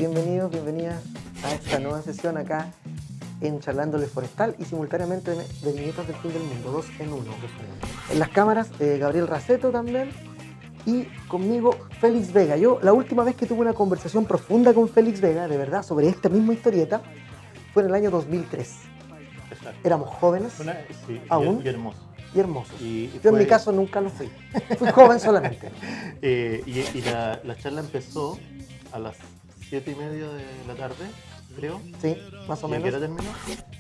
bienvenidos, bienvenidas a esta nueva sesión acá en Charlándole Forestal y simultáneamente de Viñetas del Fin del Mundo, 2 en 1. En las cámaras, Gabriel Raceto también y conmigo Félix Vega. Yo la última vez que tuve una conversación profunda con Félix Vega, de verdad, sobre esta misma historieta, fue en el año 2003. Exacto. Éramos jóvenes, Sí, aún, y hermoso. y hermosos. Yo en mi caso nunca lo fui, fui joven solamente. La charla empezó a las 7:30 de la tarde, creo. Sí, más o ¿Y a menos. qué hora terminó?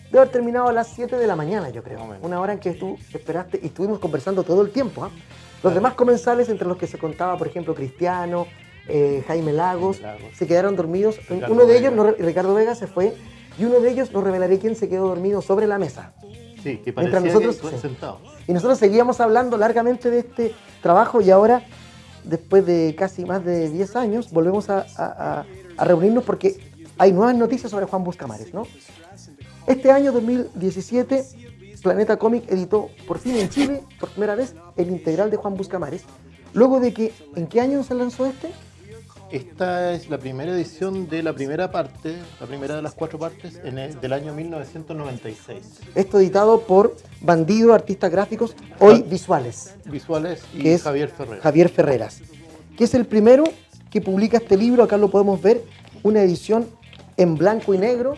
Debe haber terminado a las 7 de la mañana, yo creo. Más o menos. Una hora en que tú esperaste y estuvimos conversando todo el tiempo. Los demás comensales, entre los que se contaba, por ejemplo, Cristiano, Jaime Lagos, se quedaron dormidos. Uno de ellos, Ricardo Vega, se fue y uno de ellos, no revelaré quién, se quedó dormido sobre la mesa. Sí, que parecía Nosotros, que sentado. Y nosotros seguíamos hablando largamente de este trabajo y ahora, después de casi más de 10 años, volvemos a reunirnos porque hay nuevas noticias sobre Juan Buscamares, ¿no? Este año 2017, Planeta Cómic editó por fin en Chile, por primera vez, el integral de Juan Buscamares. Luego de que, ¿en qué año se lanzó este? Esta es la primera edición de la primera parte, la primera de las 4 partes, del año 1996. Esto editado por Bandido, Artistas Gráficos, hoy visuales. Visuales y Que es Javier Ferrer. Javier Ferreras, que es el primero que publica este libro. Acá lo podemos ver, una edición en blanco y negro,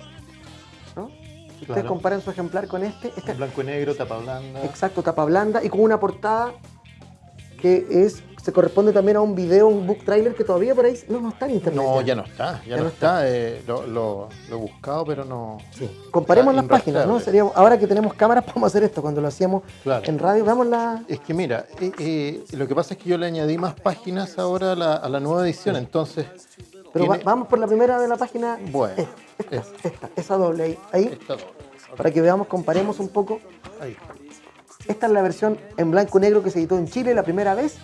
¿no? Si ustedes Claro. comparan su ejemplar con este En blanco y negro, tapa blanda. exacto, tapa blanda y con una portada que se corresponde también a un video, un book trailer que todavía por ahí no está en internet. No, ya no está, ya no está. Lo he buscado, pero no. Sí. Comparemos Está las páginas, ¿no? inrastreable. Ahora que tenemos cámaras podemos hacer esto. Cuando lo hacíamos Claro. en radio, veamos la... Es que mira, lo que pasa es que yo le añadí más páginas ahora a la nueva edición, entonces... Pero tiene- vamos por la primera de la página. Bueno, Esa doble ahí, está todo. para que veamos, comparemos un poco. Ahí. Esta es la versión en blanco y negro que se editó en Chile la primera vez.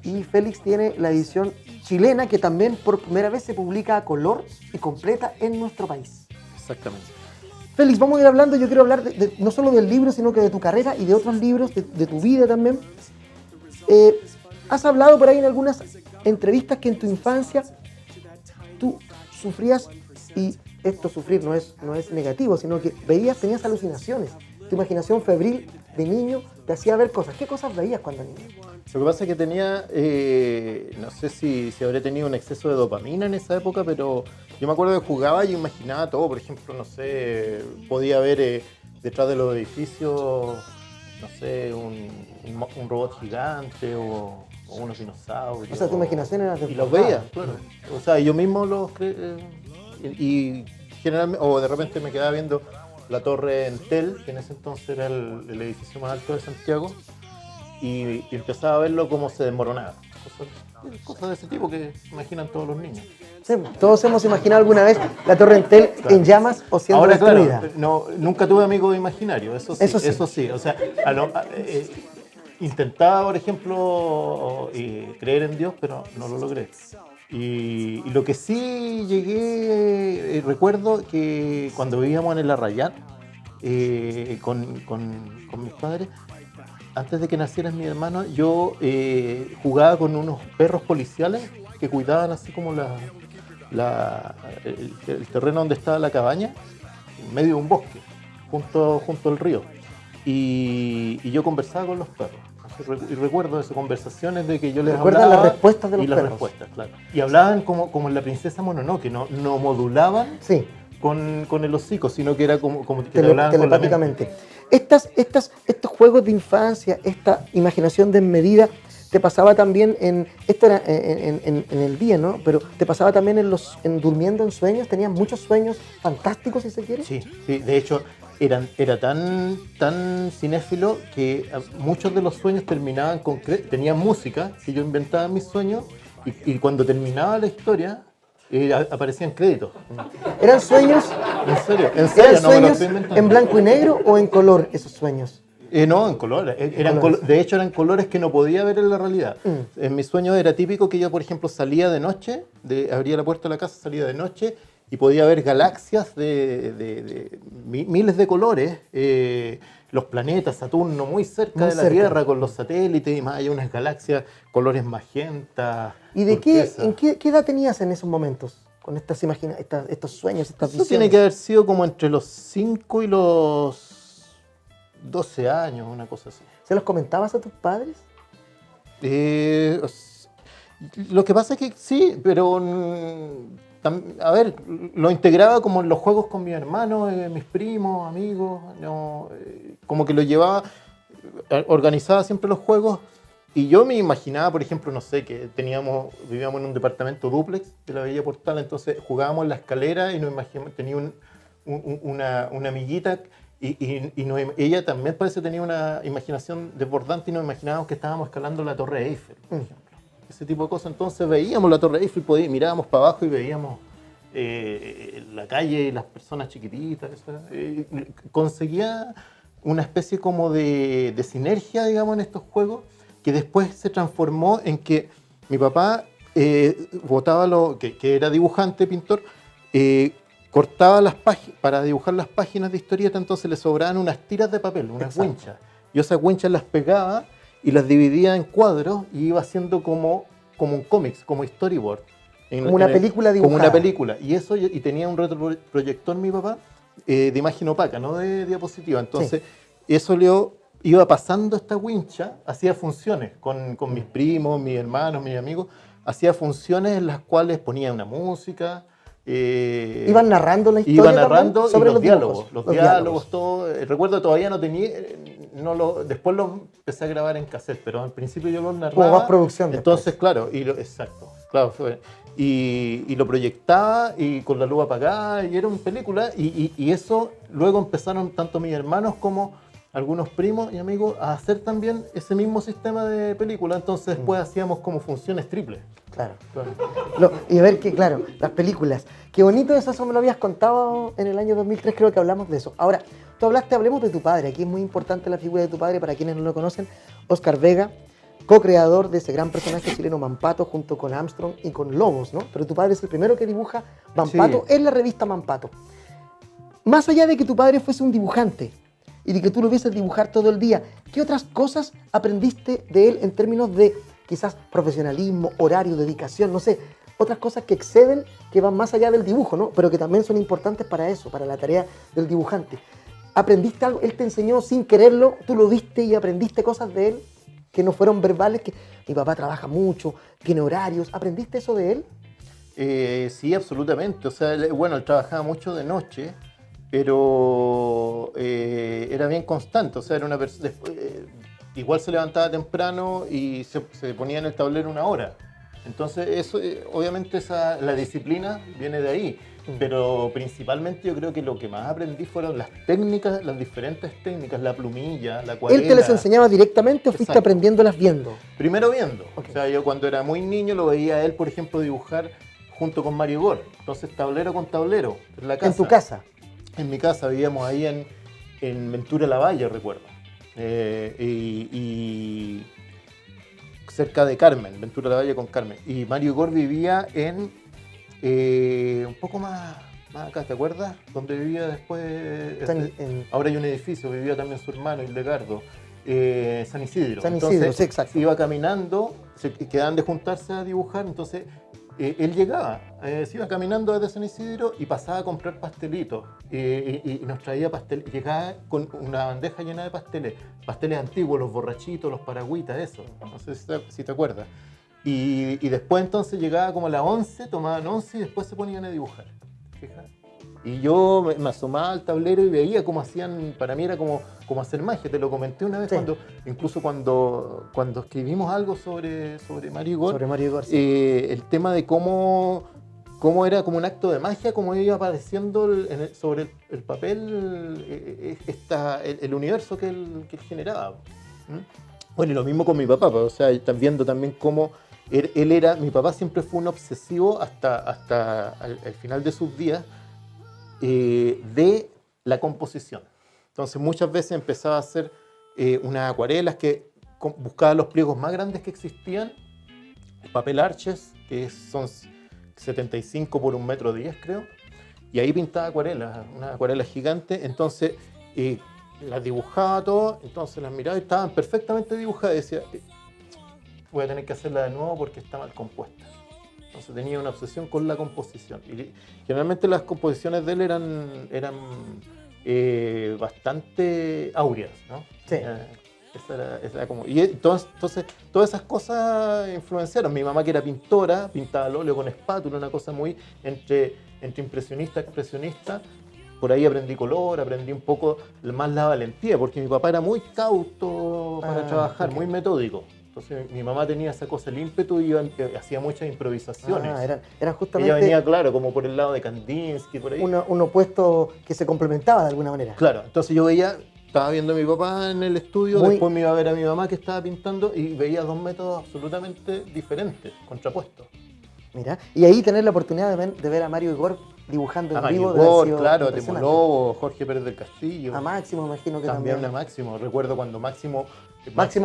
Y Félix tiene la edición chilena que también por primera vez se publica a color y completa en nuestro país. Exactamente. Félix, vamos a ir hablando. Yo quiero hablar no solo del libro, sino que de tu carrera y de otros libros, de tu vida también. Has hablado por ahí en algunas entrevistas que en tu infancia tú sufrías, y esto sufrir no es negativo, sino que tenías alucinaciones. Tu imaginación febril de niño te hacía ver cosas. ¿Qué cosas veías cuando niño? Lo que pasa es que tenía, no sé si habré tenido un exceso de dopamina en esa época, pero yo me acuerdo que jugaba y imaginaba todo. Por ejemplo, no sé, podía ver detrás de los edificios, no sé, un robot gigante o unos dinosaurios. O sea, tu imaginación era Y los veía, claro. O sea, yo mismo y generalmente, o de repente me quedaba viendo la torre Entel, que en ese entonces era el edificio más alto de Santiago, y empezaba a verlo cómo se desmoronaba. Cosas de ese tipo que imaginan todos los niños. Sí, todos hemos imaginado alguna vez la Torre Entel en llamas o siendo Ahora, destruida. claro, nunca tuve amigos imaginarios, eso sí. O sea, intentaba, por ejemplo, creer en Dios, pero no lo logré. Y lo que sí llegué, recuerdo que cuando vivíamos en el Arrayán, con mis padres, antes de que naciera mi hermano, yo jugaba con unos perros policiales que cuidaban así como el terreno donde estaba la cabaña, en medio de un bosque, junto al río. Y yo conversaba con los perros. Y recuerdo esas conversaciones de que yo les ¿Recuerdas hablaba. las respuestas de los y las perros? respuestas, claro. Y hablaban como en la princesa Mononoke, no modulaban Sí, con el hocico, sino que era como que te hablaban con la mente. telepáticamente. Estos juegos de infancia, esta imaginación desmedida, te pasaba también esto era en el día, ¿no? Pero te pasaba también durmiendo en sueños. ¿Tenías muchos sueños fantásticos, si se quiere? Sí, de hecho, era tan cinéfilo que muchos de los sueños terminaban tenían música que yo inventaba en mis sueños, y cuando terminaba la historia aparecían créditos. ¿Eran sueños? ¿En serio? ¿Eran No me lo sueños estoy inventando. en blanco y negro o en color esos sueños? No, en colores. De hecho, eran colores que no podía ver en la realidad. En mis sueños era típico que yo, por ejemplo, salía de noche, abría la puerta de la casa, salía de noche y podía ver galaxias de miles de colores, los planetas, Saturno, muy cerca de la Tierra, con los satélites, y más allá unas galaxias, colores magenta. ¿Y qué edad tenías en esos momentos? con estos sueños, estas Eso visiones? tiene que haber sido como entre los 5 y los 12 años, una cosa así. ¿Se los comentabas a tus padres? Lo que pasa es que sí, pero a ver, lo integraba como en los juegos con mis hermanos, mis primos, amigos, no, como que lo llevaba, organizaba siempre los juegos y yo me imaginaba, por ejemplo, no sé, que vivíamos en un departamento dúplex de la Bella Portal, entonces jugábamos en la escalera y nos imaginamos, tenía una amiguita ella también parece tenía una imaginación desbordante y nos imaginábamos que estábamos escalando la Torre Eiffel, por ejemplo. Ese tipo de cosas. Entonces veíamos la Torre Eiffel, mirábamos para abajo y veíamos la calle y las personas chiquititas. Conseguía una especie como de sinergia, digamos, en estos juegos, que después se transformó en que mi papá botaba que era dibujante, pintor, cortaba las páginas para dibujar las páginas de historieta, entonces le sobraban unas tiras de papel, unas winchas. Yo esas winchas las pegaba y las dividía en cuadros y iba haciendo como un cómics, como storyboard. Como una película dibujada. Como una película. Y tenía un retroproyector mi papá de imagen opaca, no de diapositiva. Entonces, eso iba pasando esta wincha, hacía funciones con mis primos, mis hermanos, mis amigos. Hacía funciones en las cuales ponía una música. Iban narrando la historia. Iban narrando sobre los diálogos. Los diálogos, todo. Recuerdo todavía no tenía. Después lo empecé a grabar en cassette, pero al principio yo lo narraba. Como más producción. Entonces, después. claro, exacto. Claro, y lo proyectaba y con la luz apagada y era una película. Y eso luego empezaron tanto mis hermanos como algunos primos y amigos a hacer también ese mismo sistema de película. Entonces después hacíamos como funciones triples. Claro. Y a ver que, claro, las películas. Qué bonito eso me lo habías contado en el año 2003, creo que hablamos de eso. Ahora, hablemos de tu padre. Aquí es muy importante la figura de tu padre, para quienes no lo conocen. Oscar Vega, co-creador de ese gran personaje chileno Mampato, junto con Armstrong y con Lobos, ¿no? Pero tu padre es el primero que dibuja Mampato en la revista Mampato. Más allá de que tu padre fuese un dibujante y de que tú lo vieses dibujar todo el día, ¿qué otras cosas aprendiste de él en términos de quizás profesionalismo, horario, dedicación, no sé, otras cosas que exceden, que van más allá del dibujo, ¿no? Pero que también son importantes para eso, para la tarea del dibujante? ¿Aprendiste algo? ¿Él te enseñó sin quererlo? ¿Tú lo viste y aprendiste cosas de él que no fueron verbales? Que mi papá trabaja mucho, tiene horarios. ¿Aprendiste eso de él? Sí, absolutamente. O sea, bueno, él trabajaba mucho de noche, pero era bien constante. O sea, era una persona. Igual se levantaba temprano y se ponía en el tablero una hora. Entonces, eso, obviamente la disciplina viene de ahí. Pero principalmente yo creo que lo que más aprendí fueron las técnicas, las diferentes técnicas, la plumilla, la acuarela. ¿Él te las enseñaba directamente o fuiste aprendiéndolas viendo? Primero viendo. Okay. O sea, yo cuando era muy niño lo veía a él, por ejemplo, dibujar junto con Mario Gor. Entonces, tablero con tablero, en la casa. ¿En tu casa? En mi casa, vivíamos ahí en Ventura Lavalle, recuerdo. Y cerca de Carmen, Ventura Lavalle con Carmen. Y Mario Gor vivía en un poco más acá, ¿te acuerdas? Donde vivía después. Ahora hay un edificio, vivía también su hermano Hildegardo. San Isidro. San Isidro, entonces, sí, exacto. Iba caminando, se quedaban de juntarse a dibujar, entonces él llegaba, se iba caminando desde San Isidro y pasaba a comprar pastelitos y nos traía pastel, llegaba con una bandeja llena de pasteles antiguos, los borrachitos, los paragüitas, eso, no sé si te acuerdas. Y después entonces llegaba como a las 11, tomaban 11 y después se ponían a dibujar, ¿fijas? Y yo me asomaba al tablero y veía cómo hacían, para mí era como hacer magia, te lo comenté una vez, sí. Incluso cuando escribimos algo sobre Mario Gor, sí. El tema de cómo era como un acto de magia, cómo iba apareciendo sobre el papel el universo que él generaba. Bueno, y lo mismo con mi papá, o sea, están viendo también cómo él era, mi papá siempre fue un obsesivo hasta el final de sus días, de la composición. Entonces muchas veces empezaba a hacer unas acuarelas que buscaba los pliegos más grandes que existían, papel Arches, que son 75 por 1,10 m, creo, y ahí pintaba acuarelas, una acuarela gigante. Entonces las dibujaba todo, entonces las miraba y estaban perfectamente dibujadas y decía, voy a tener que hacerla de nuevo porque está mal compuesta. Entonces tenía una obsesión con la composición. Y generalmente las composiciones de él eran bastante áureas, ¿no? Sí. Esa era como, y entonces todas esas cosas influenciaron. Mi mamá, que era pintora, pintaba al óleo con espátula, una cosa muy entre impresionista, expresionista. Por ahí aprendí color, aprendí un poco más la valentía, porque mi papá era muy cauto para trabajar, muy metódico. Entonces mi mamá tenía esa cosa, el ímpetu, y hacía muchas improvisaciones. Eran justamente... Ella venía, claro, como por el lado de Kandinsky, por ahí. Un opuesto que se complementaba de alguna manera. Claro, entonces yo estaba viendo a mi papá en el estudio, después me iba a ver a mi mamá que estaba pintando, y veía dos métodos absolutamente diferentes, contrapuestos. Mira, y ahí tener la oportunidad de ver a Mario Igor dibujando en vivo. Mario Igor, claro, Temo Lobo, Jorge Pérez del Castillo. A Máximo, imagino que también. También a Máximo. Recuerdo cuando Máximo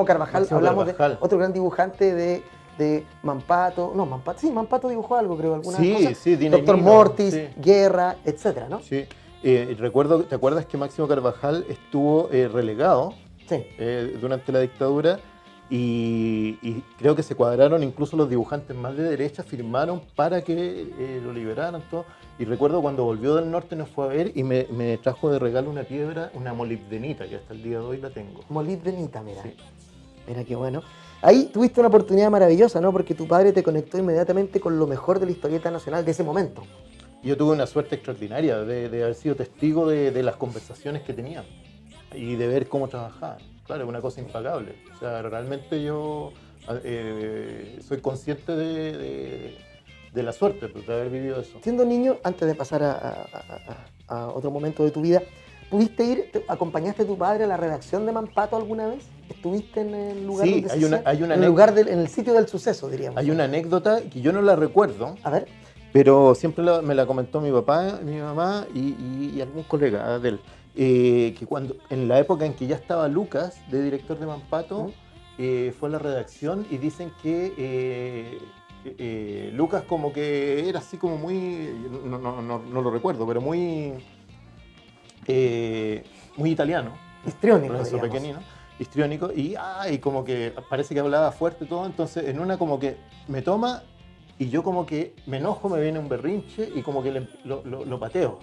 Carvajal, hablamos de otro gran dibujante de Mampato. No, Mampato dibujó algo, creo, algunas cosas. Sí, Doctor Mortis, Guerra, etcétera, ¿no? Sí. Recuerdo, ¿te acuerdas que Máximo Carvajal estuvo relegado durante la dictadura? Y creo que se cuadraron, incluso los dibujantes más de derecha firmaron para que lo liberaran todo. Y recuerdo cuando volvió del norte, nos fue a ver y me trajo de regalo una piedra, una molibdenita, que hasta el día de hoy la tengo. Molibdenita, mira. Sí. Mira qué bueno. Ahí tuviste una oportunidad maravillosa, ¿no? Porque tu padre te conectó inmediatamente con lo mejor de la historieta nacional de ese momento. Yo tuve una suerte extraordinaria de haber sido testigo de las conversaciones que tenían y de ver cómo trabajaban. Claro, es una cosa impagable. O sea, realmente yo soy consciente de la suerte de haber vivido eso. Siendo niño, antes de pasar a otro momento de tu vida, ¿pudiste ir, acompañaste a tu padre a la redacción de Mampato alguna vez? ¿Estuviste en el lugar donde en el sitio del suceso, diríamos? Hay una anécdota que yo no la recuerdo. A ver. Pero siempre me la comentó mi papá, mi mamá y algún colega de él. Que en la época en que ya estaba Lucas, de director de Mampato, fue a la redacción y dicen que Lucas como que era así como muy, no lo recuerdo, pero muy italiano. Histriónico, pequeñino, histriónico, y como que parece que hablaba fuerte todo, entonces en una como que me toma y yo como que me enojo, me viene un berrinche y como que lo pateo.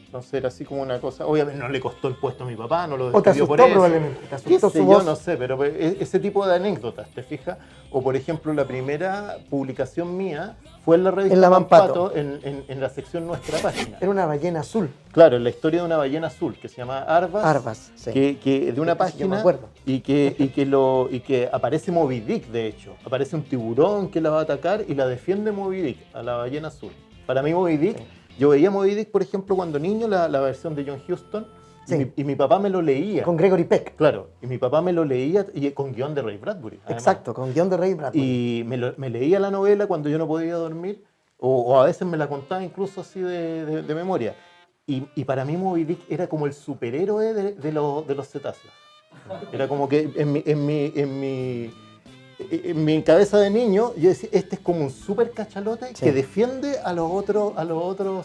Entonces era así como una cosa, obviamente no le costó el puesto a mi papá, no lo despidió por eso. Probablemente. ¿Te asustó su yo voz? no sé, pero ese tipo de anécdotas, ¿te fijas? O por ejemplo, la primera publicación mía fue en la revista Mampato, en la sección Nuestra Página. Era una ballena azul. Claro, la historia de una ballena azul que se llama Arbas, sí. que de una página y que aparece Moby Dick, de hecho. Aparece un tiburón que la va a atacar y la defiende Moby Dick, a la ballena azul. Para mí Moby Dick, yo veía Moby Dick, por ejemplo, cuando niño, la versión de John Huston, y mi papá me lo leía. Con Gregory Peck. Claro, y mi papá me lo leía y con guión de Ray Bradbury. Además. Exacto, con guión de Ray Bradbury. Y me leía la novela cuando yo no podía dormir, o a veces me la contaba incluso así de memoria. Y para mí Moby Dick era como el superhéroe de los cetáceos. Era como que en mi cabeza de niño yo decía, este es como un super cachalote que defiende a los otros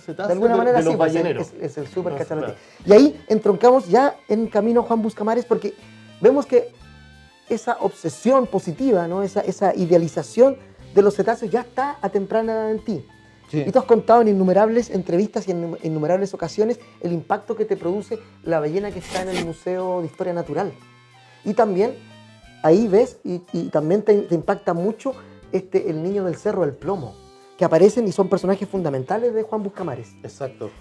cetáceos, de alguna manera los balleneros. Es el super cachalote. Claro. Y ahí entroncamos ya en camino a Juan Buscamares, porque vemos que esa obsesión positiva, ¿no? esa idealización de los cetáceos ya está a temprana edad en ti. Sí. Y tú has contado en innumerables entrevistas y en innumerables ocasiones el impacto que te produce la ballena que está en el Museo de Historia Natural. Y también ahí ves, y también te impacta mucho el niño del Cerro del Plomo, que aparecen y son personajes fundamentales de Juan Buscamares. Exacto.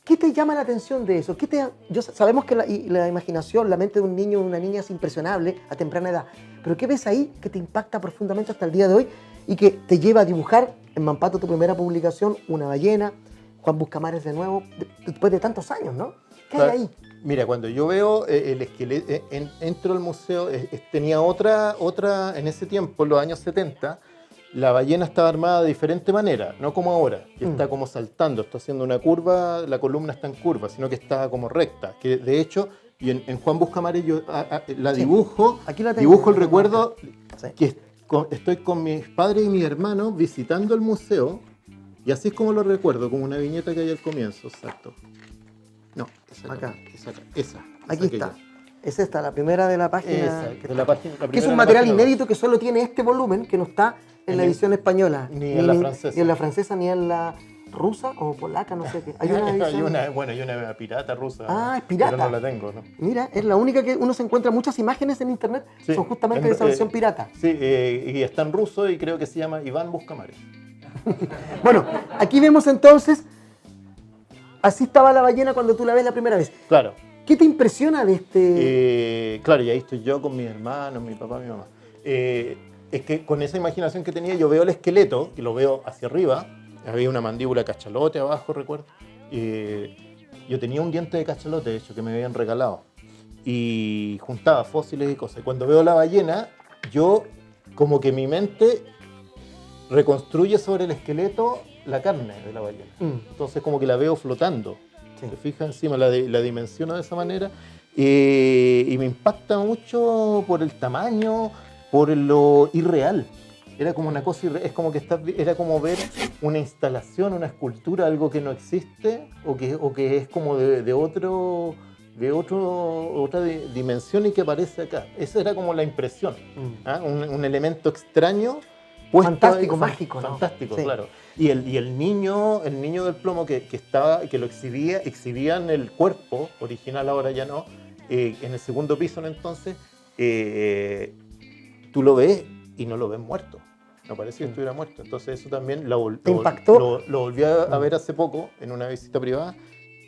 ¿Qué te llama la atención de eso? Sabemos que la imaginación, la mente de un niño o una niña es impresionable a temprana edad, pero ¿qué ves ahí que te impacta profundamente hasta el día de hoy y que te lleva a dibujar en Mampato, tu primera publicación, una ballena, Juan Buscamares de nuevo, después de tantos años, ¿no? ¿Qué hay ahí? Mira, cuando yo veo el esqueleto, entro al museo, tenía otra, en ese tiempo, en los años 70, la ballena estaba armada de diferente manera, no como ahora, que está como saltando, está haciendo una curva, la columna está en curva, sino que está como recta, que de hecho, y en Juan Buscamares yo la dibujo, aquí la dibujo el recuerdo que estoy con mis padres y mis hermanos visitando el museo, y así es como lo recuerdo, como una viñeta que hay al comienzo, exacto. No, esa. Aquí está. Es esta, la primera de la página. Esa, de la página, que es un material inédito que solo tiene este volumen, que no está en la edición española. Ni en la francesa. Ni en la francesa, ni en la rusa o polaca, no sé qué. Hay una edición... hay una pirata rusa. Ah, es pirata. Pero no la tengo, ¿no? Mira, es la única que uno se encuentra muchas imágenes en internet, Sí, son justamente de esa versión pirata. Sí, y está en ruso y creo que se llama Iván Buscamares. Bueno, aquí vemos entonces, así estaba la ballena cuando tú la ves la primera vez. Claro. ¿Qué te impresiona de este...? Claro, y ahí estoy yo con mis hermanos, mi papá, mi mamá. Es que con esa imaginación que tenía, yo veo el esqueleto, y lo veo hacia arriba, había una mandíbula cachalote abajo, recuerdo. Yo tenía un diente de cachalote, de hecho, que me habían regalado. Y juntaba fósiles y cosas. Y cuando veo la ballena, yo, como que mi mente reconstruye sobre el esqueleto la carne de la ballena. Entonces, como que la veo flotando. Sí. ¿Te fijas? Encima la dimensiono de esa manera. Y me impacta mucho por el tamaño, por lo irreal. Era como una cosa irreal. Es como que era como ver una instalación, una escultura, algo que no existe o que es como de otra dimensión y que aparece acá. Esa era como la impresión. ¿Ah? Un elemento extraño. Fantástico, mágico, ¿no? Fantástico, Sí. claro. Y el niño del plomo que lo exhibían el cuerpo, original ahora ya no, en el segundo piso entonces, tú lo ves y no lo ves muerto. No parece que estuviera muerto. Entonces eso también ¿Te impactó? Lo volví a ver hace poco en una visita privada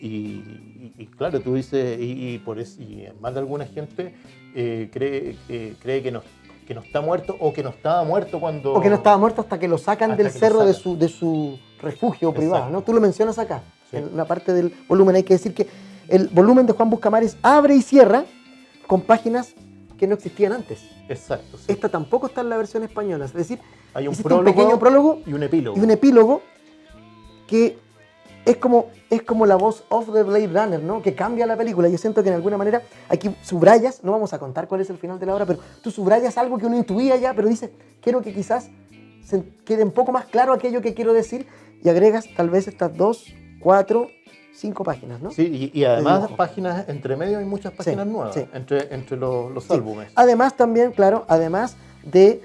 y claro, tú dices, y por eso, y más de alguna gente cree que no está muerto o que no estaba muerto cuando... O que no estaba muerto hasta que lo sacan del cerro de su refugio Exacto. privado, ¿no? Tú lo mencionas acá, Sí. en una parte del volumen. Hay que decir que el volumen de Juan Buscamares abre y cierra con páginas que no existían antes. Exacto. Sí. Esta tampoco está en la versión española. Es decir, Hay un hiciste un pequeño prólogo y un epílogo. y un epílogo que es como la voz off de Blade Runner, ¿no? Que cambia la película. Yo siento que en alguna manera aquí subrayas, no vamos a contar cuál es el final de la obra, pero tú subrayas algo que uno intuía ya, pero dices, quiero que quizás se quede un poco más claro aquello que quiero decir y agregas tal vez estas 2, 4, 5 páginas, ¿no? Sí, y además páginas, entre medio hay muchas páginas nuevas, sí. entre los Sí. álbumes. Además también, claro, además de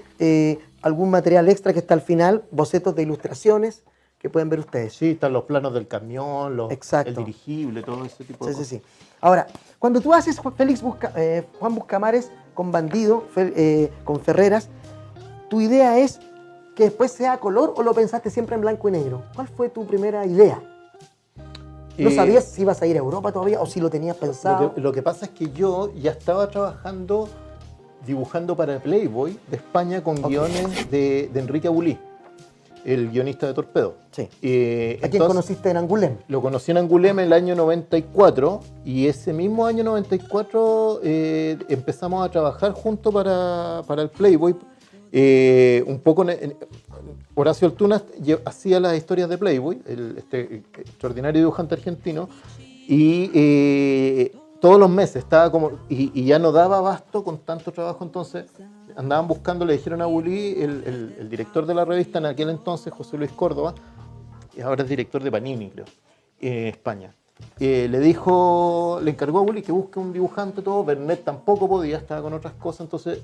algún material extra que está al final, bocetos de ilustraciones que pueden ver ustedes. Sí, están los planos del camión, Exacto. el dirigible, todo ese tipo de Sí, cosas. sí, sí. Ahora, cuando tú haces Juan Buscamares con Bandido, con Ferreras, ¿tu idea es que después sea a color o lo pensaste siempre en blanco y negro? ¿Cuál fue tu primera idea? ¿No sabías si ibas a ir a Europa todavía o si lo tenías pensado? Lo que pasa es que yo ya estaba trabajando, dibujando para Playboy de España con guiones de Enrique Abulí, el guionista de Torpedo. Sí. ¿A quién Entonces, conociste en Angoulême? lo conocí en Angoulême el año 94 y ese mismo año 94 empezamos a trabajar juntos para el Playboy. Un poco Horacio Altuna hacía las historias de Playboy, este extraordinario dibujante argentino, y todos los meses estaba como, y ya no daba abasto con tanto trabajo, entonces andaban buscando, le dijeron a Bulí, el director de la revista en aquel entonces, José Luis Córdoba, y ahora es director de Panini, creo, España. Le encargó a Bulí que busque un dibujante, todo. Bernet tampoco podía, estaba con otras cosas, entonces...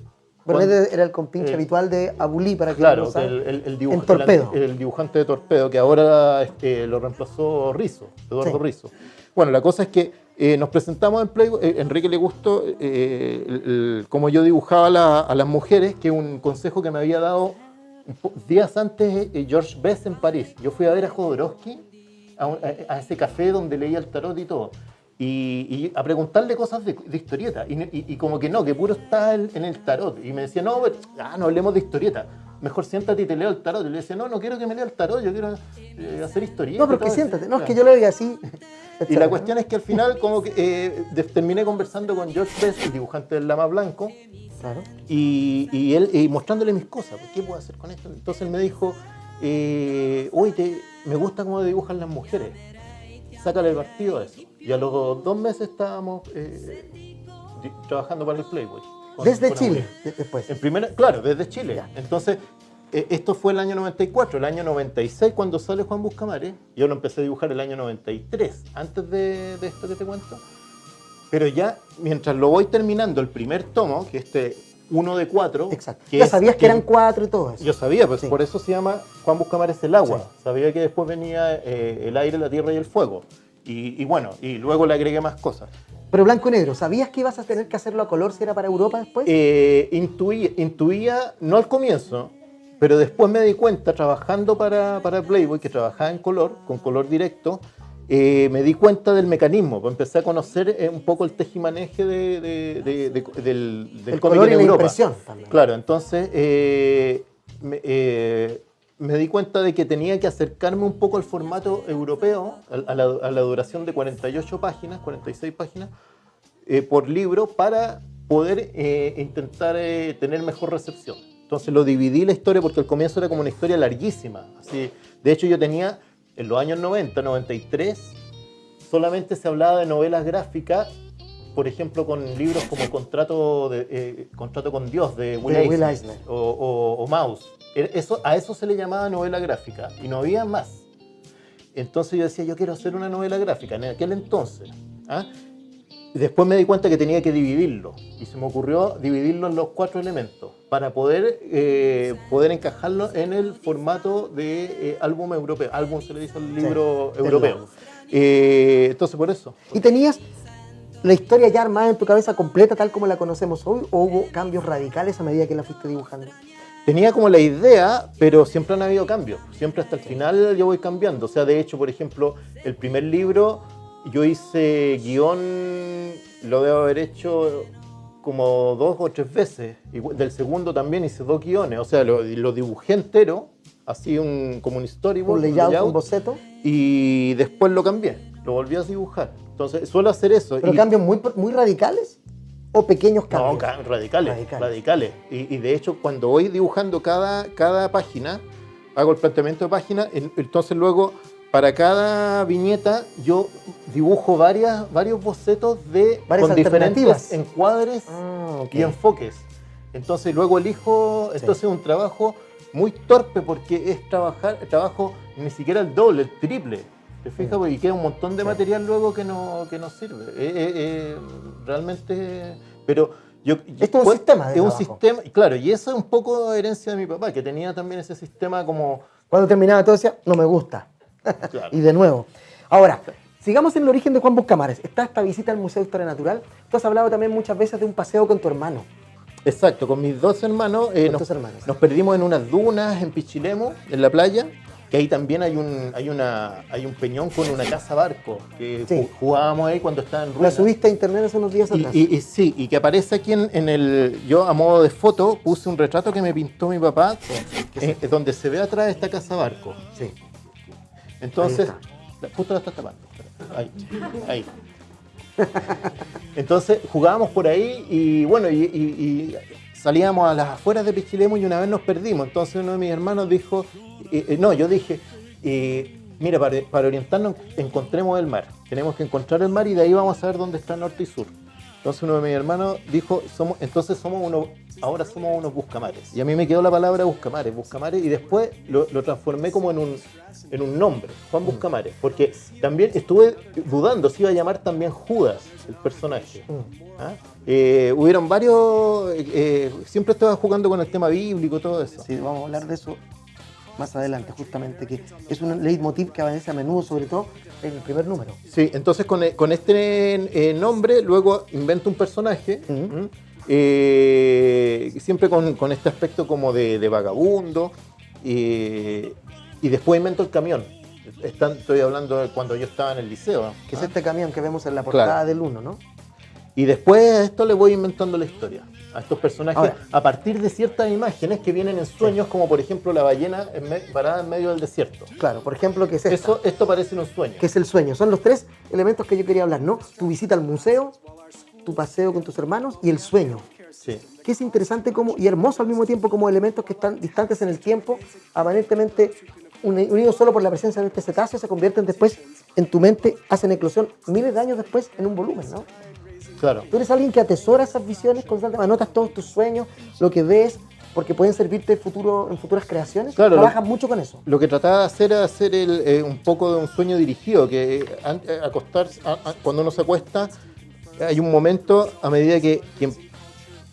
Bernet era el compinche habitual de Abulí, para que Claro, no saben, el en Torpedo. el dibujante de Torpedo, que ahora lo reemplazó Rizzo, Eduardo Sí. Rizzo. Bueno, la cosa es que nos presentamos en Playboy. Enrique le gustó cómo yo dibujaba a las mujeres, que es un consejo que me había dado días antes George Best en París. Yo fui a ver a Jodorowsky, a ese café donde leía el tarot y todo. Y a preguntarle cosas de historieta. Y como que no, que puro está en el tarot. Y me decía, no, no hablemos de historieta. Mejor siéntate y te leo el tarot. Y le decía, no quiero que me lea el tarot, yo quiero hacer historieta. No, pero que siéntate. No, es que yo lo diga así. Y la cuestión es que al final como que terminé conversando con George Best, el dibujante del Lama Blanco, Claro. y él mostrándole mis cosas, ¿qué puedo hacer con esto? Entonces él me dijo, oye, me gusta cómo dibujan las mujeres, sácale el partido a eso. Y a los 2 meses estábamos trabajando para el Playboy. Desde Chile, después. Claro, desde Chile. Ya. Entonces, esto fue el año 94. El año 96, cuando sale Juan Buscamares, yo lo empecé a dibujar el año 93, antes de esto que te cuento. Pero ya, mientras lo voy terminando, el primer tomo, que uno de 4. Exacto. Ya sabías que eran 4 y todo eso. Yo sabía, pues Sí. por eso se llama Juan Buscamares el agua. Sí. Sabía que después venía el aire, la tierra y el fuego. Y bueno, y luego le agregué más cosas. Pero blanco y negro, ¿sabías que ibas a tener que hacerlo a color si era para Europa después? Intuía, no al comienzo, pero después me di cuenta, trabajando para Playboy, que trabajaba en color, con color directo, me di cuenta del mecanismo. Pues empecé a conocer un poco el tejimaneje del El cómic color en y la Europa. impresión también. Claro, entonces me di cuenta de que tenía que acercarme un poco al formato europeo, a la duración de 48 páginas, 46 páginas por libro, para poder intentar tener mejor recepción. Entonces lo dividí la historia porque al comienzo era como una historia larguísima. Así, de hecho yo tenía, en los años 90, 93, solamente se hablaba de novelas gráficas, por ejemplo, con libros como Contrato con Dios de Will Eisner o Maus. A eso se le llamaba novela gráfica y no había más. Entonces yo decía, yo quiero hacer una novela gráfica en aquel entonces. ¿Ah? Después me di cuenta que tenía que dividirlo y se me ocurrió dividirlo en los 4 elementos para poder encajarlo en el formato de álbum europeo. Álbum se le dice al libro europeo. Entonces por eso. ¿Y tenías la historia ya armada en tu cabeza completa tal como la conocemos hoy o hubo cambios radicales a medida que la fuiste dibujando? Tenía como la idea, pero siempre han habido cambios. Siempre hasta el final yo voy cambiando. O sea, de hecho, por ejemplo, el primer libro yo hice guión, lo debo haber hecho como 2 o 3 veces. Y del segundo también hice 2 guiones. O sea, lo dibujé entero, así como un storyboard. Un layout, un boceto. Y después lo cambié, lo volví a dibujar. Entonces, suelo hacer eso. ¿Pero cambios muy radicales o pequeños cambios? No, radicales. Y de hecho, cuando voy dibujando cada página, hago el planteamiento de página, entonces luego, para cada viñeta, yo dibujo varios bocetos con diferentes encuadres y enfoques. Entonces luego elijo, entonces es un trabajo muy torpe porque es trabajo ni siquiera el doble, el triple. ¿Te fijas? Y queda un montón de material luego que no sirve. Realmente... Pero esto es un sistema de trabajo. Es un sistema, claro, y eso es un poco herencia de mi papá, que tenía también ese sistema como... Cuando terminaba todo decía, no me gusta. Claro. Y de nuevo. Ahora, sigamos en el origen de Juan Buscamares. Está esta visita al Museo de Historia Natural. Tú has hablado también muchas veces de un paseo con tu hermano. Exacto, con mis 2 hermanos. Nos perdimos en unas dunas en Pichilemu, en la playa. Que ahí también hay un peñón con una casa barco que jugábamos ahí cuando estaba en ruinas. La subiste a internet hace unos días atrás. Sí, y que aparece aquí yo a modo de foto puse un retrato que me pintó mi papá, donde se ve atrás esta casa barco. Sí. Entonces, justo la estás tapando. Ahí. Entonces jugábamos por ahí y bueno, y salíamos a las afueras de Pichilemu y una vez nos perdimos. Entonces uno de mis hermanos dijo, yo dije, mira, para orientarnos encontremos el mar. Tenemos que encontrar el mar y de ahí vamos a ver dónde está norte y sur. Entonces uno de mis hermanos dijo, ahora somos unos buscamares. Y a mí me quedó la palabra buscamares, y después lo transformé como en un nombre, Juan Buscamares. Porque también estuve dudando si iba a llamar también Judas, el personaje. Hubieron varios, siempre estaba jugando con el tema bíblico, todo eso. Sí, vamos a hablar de eso más adelante, justamente, que es un leitmotiv que aparece a menudo, sobre todo en el primer número. Sí, entonces con este nombre luego invento un personaje, siempre con este aspecto como de vagabundo, y después invento el camión. Estoy hablando de cuando yo estaba en el liceo. Que es este camión que vemos en la portada del 1, ¿no? Y después a esto le voy inventando la historia, a estos personajes, ahora, a partir de ciertas imágenes que vienen en sueños, como por ejemplo la ballena parada en medio del desierto. Claro, por ejemplo, que es esto parece un sueño. Que es el sueño. Son los 3 elementos que yo quería hablar, ¿no? Tu visita al museo, tu paseo con tus hermanos y el sueño. Sí. Que es interesante y hermoso al mismo tiempo como elementos que están distantes en el tiempo, aparentemente unidos solo por la presencia de este cetáceo, se convierten después en tu mente, hacen eclosión miles de años después en un volumen, ¿no? Claro. Tú eres alguien que atesora esas visiones constantemente, anotas todos tus sueños, lo que ves, porque pueden servirte en futuras creaciones. Claro, trabajas mucho con eso. Lo que trataba de hacer era hacer un poco de un sueño dirigido, que acostarse, cuando uno se acuesta, hay un momento a medida que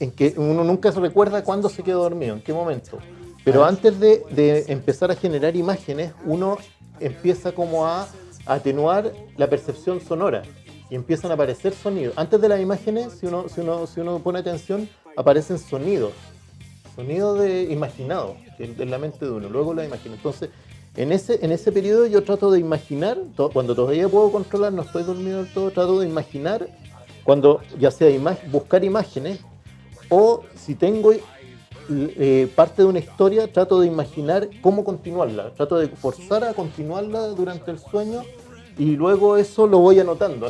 en que uno nunca se recuerda cuándo se quedó dormido, en qué momento. Pero antes de empezar a generar imágenes, uno empieza como a atenuar la percepción sonora y empiezan a aparecer sonidos. Antes de las imágenes, si uno pone atención, aparecen sonidos imaginados en la mente de uno, luego las imágenes. Entonces, en ese periodo yo trato de imaginar, cuando todavía puedo controlar, no estoy dormido del todo, trato de imaginar, cuando ya sea buscar imágenes, o si tengo parte de una historia, trato de imaginar cómo continuarla, trato de forzar a continuarla durante el sueño, y luego eso lo voy anotando.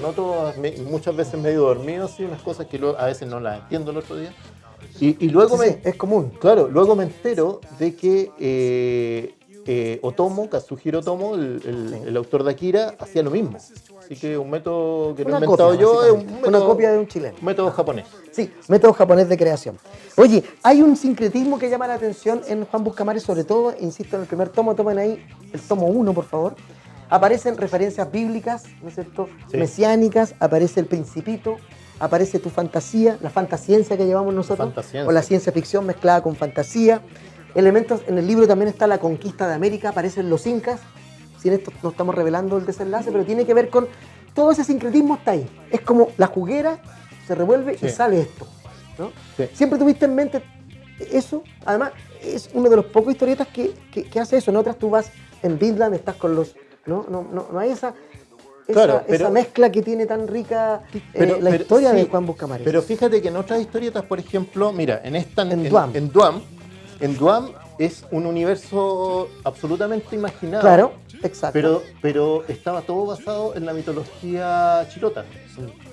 Muchas veces medio dormido, sí, unas cosas que a veces no las entiendo el otro día. Y luego es común. Claro, luego me entero de que Kazuhiro Otomo, el autor de Akira, hacía lo mismo. Así que un método que no he inventado yo, es una copia de un chileno. Un método japonés. Sí, método japonés de creación. Oye, hay un sincretismo que llama la atención en Juan Buscamares, sobre todo, insisto, en el primer tomo, tomen ahí el tomo 1, por favor. Aparecen referencias bíblicas, ¿no es cierto? Sí. Mesiánicas, aparece el Principito, aparece tu fantasía, la fantasciencia que llevamos nosotros, o la ciencia ficción mezclada con fantasía. Elementos, en el libro también está la conquista de América, aparecen los incas. Sin esto no estamos revelando el desenlace, pero tiene que ver con todo ese sincretismo, está ahí. Es como la juguera se revuelve y sale esto, ¿no? Sí. Siempre tuviste en mente eso. Además, es uno de los pocos historietas que hace eso. En otras tú vas en Vinland, estás con los... No hay esa mezcla que tiene tan rica la historia de Juan Buscamares. Pero fíjate que en otras historietas, por ejemplo, mira, en Duam es un universo absolutamente imaginado. Claro, exacto. Pero estaba todo basado en la mitología chilota.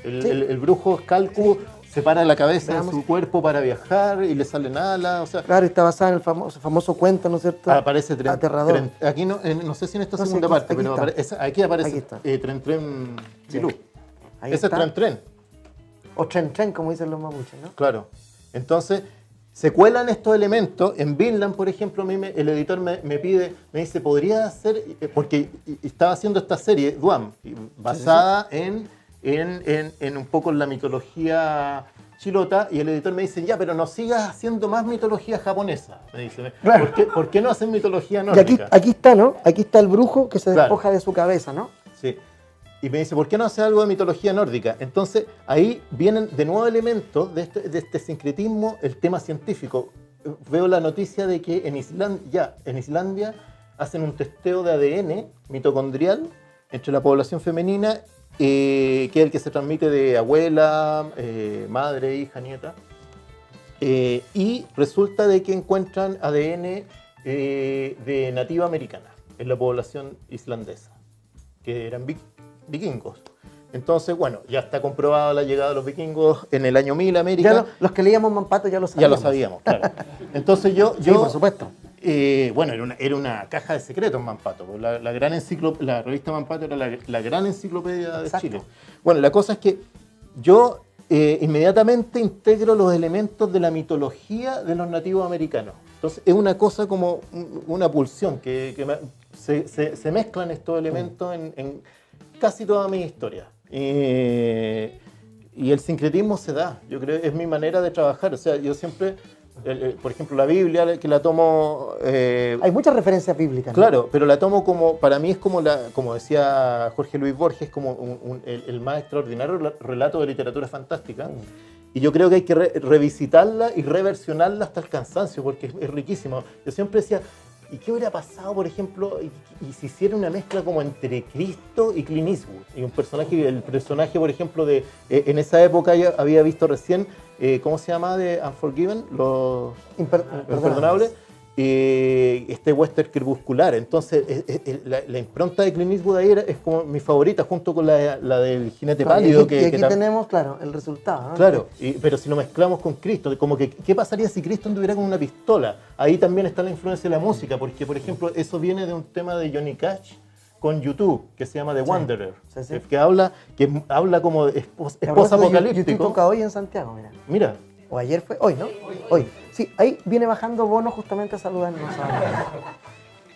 El brujo Calcu separa la cabeza de su cuerpo para viajar y le salen alas. O sea, claro, está basada en el famoso cuento, ¿no es cierto? Aparece aterrador. Aquí no sé si en esta segunda parte, pero aquí aparece Tren Tren Chilú. Ese es Tren Tren. O Tren Tren, como dicen los mapuches, ¿no? Claro. Entonces, se cuelan estos elementos. En Vinland, por ejemplo, a mí el editor me dice, ¿podría hacer? Porque estaba haciendo esta serie, Duam, basada en un poco en la mitología chilota, y el editor me dice, ya, pero no sigas haciendo más mitología japonesa. Me dice, claro. ¿Por qué no hacen mitología nórdica? Y aquí está, ¿no? Aquí está el brujo que se despoja de su cabeza, ¿no? Sí. Y me dice, ¿por qué no hacer algo de mitología nórdica? Entonces, ahí vienen de nuevo elementos de este sincretismo, el tema científico. Veo la noticia de que en Islandia hacen un testeo de ADN mitocondrial entre la población femenina, que es el que se transmite de abuela, madre, hija, nieta. Y resulta de que encuentran ADN de nativa americana en la población islandesa, que eran vikingos. Entonces, bueno, ya está comprobada la llegada de los vikingos en el año 1000 a América. Ya los que leíamos Mampato ya lo sabíamos. Ya lo sabíamos, claro. Entonces sí, por supuesto. Bueno, era una caja de secretos Mampato. La revista Mampato era la gran enciclopedia de Chile. Bueno, la cosa es que yo inmediatamente integro los elementos de la mitología de los nativos americanos. Entonces, es una cosa como una pulsión que se mezclan estos elementos en casi toda mi historia. Y el sincretismo se da, yo creo, es mi manera de trabajar. O sea, yo siempre, por ejemplo, la Biblia, que la tomo... Hay muchas referencias bíblicas, ¿no? Claro, pero la tomo como, para mí es como como decía Jorge Luis Borges, como el más extraordinario relato de literatura fantástica. Y yo creo que hay que revisitarla y reversionarla hasta el cansancio, porque es riquísimo. Yo siempre decía, ¿y qué hubiera pasado, por ejemplo, y si hiciera una mezcla como entre Cristo y Clint Eastwood? Y el personaje, por ejemplo, en esa época yo había visto recién, ¿cómo se llama? De Unforgiven, los imperdonables. Este western crepuscular. Entonces, la impronta de Clint Eastwood ahí es como mi favorita, junto con la del Jinete Pálido. Y aquí tenemos, claro, el resultado, ¿no? Claro, pero si lo mezclamos con Cristo, como que, ¿qué pasaría si Cristo anduviera con una pistola? Ahí también está la influencia de la música, porque, por ejemplo, eso viene de un tema de Johnny Cash con YouTube, que se llama The Wanderer, que habla como post-apocalíptico. YouTube toca hoy en Santiago, Mira. O ayer fue, hoy, ¿no? Hoy. Sí, ahí viene bajando Bono justamente a saludarnos.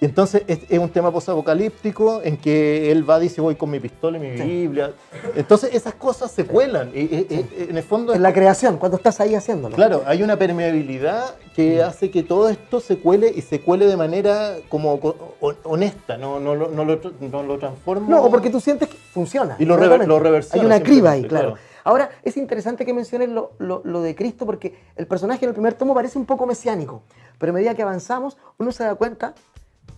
Y entonces es un tema posapocalíptico en que él va, dice, voy con mi pistola y mi Biblia. Entonces esas cosas se cuelan. En el fondo... En la creación, cuando estás ahí haciéndolo. Claro, hay una permeabilidad que hace que todo esto se cuele y se cuele de manera como honesta, no lo transforma. No, porque tú sientes que funciona. Y lo reversiona. Hay una criba ahí, claro. claro. Ahora, es interesante que menciones lo de Cristo, porque el personaje en el primer tomo parece un poco mesiánico, pero a medida que avanzamos, uno se da cuenta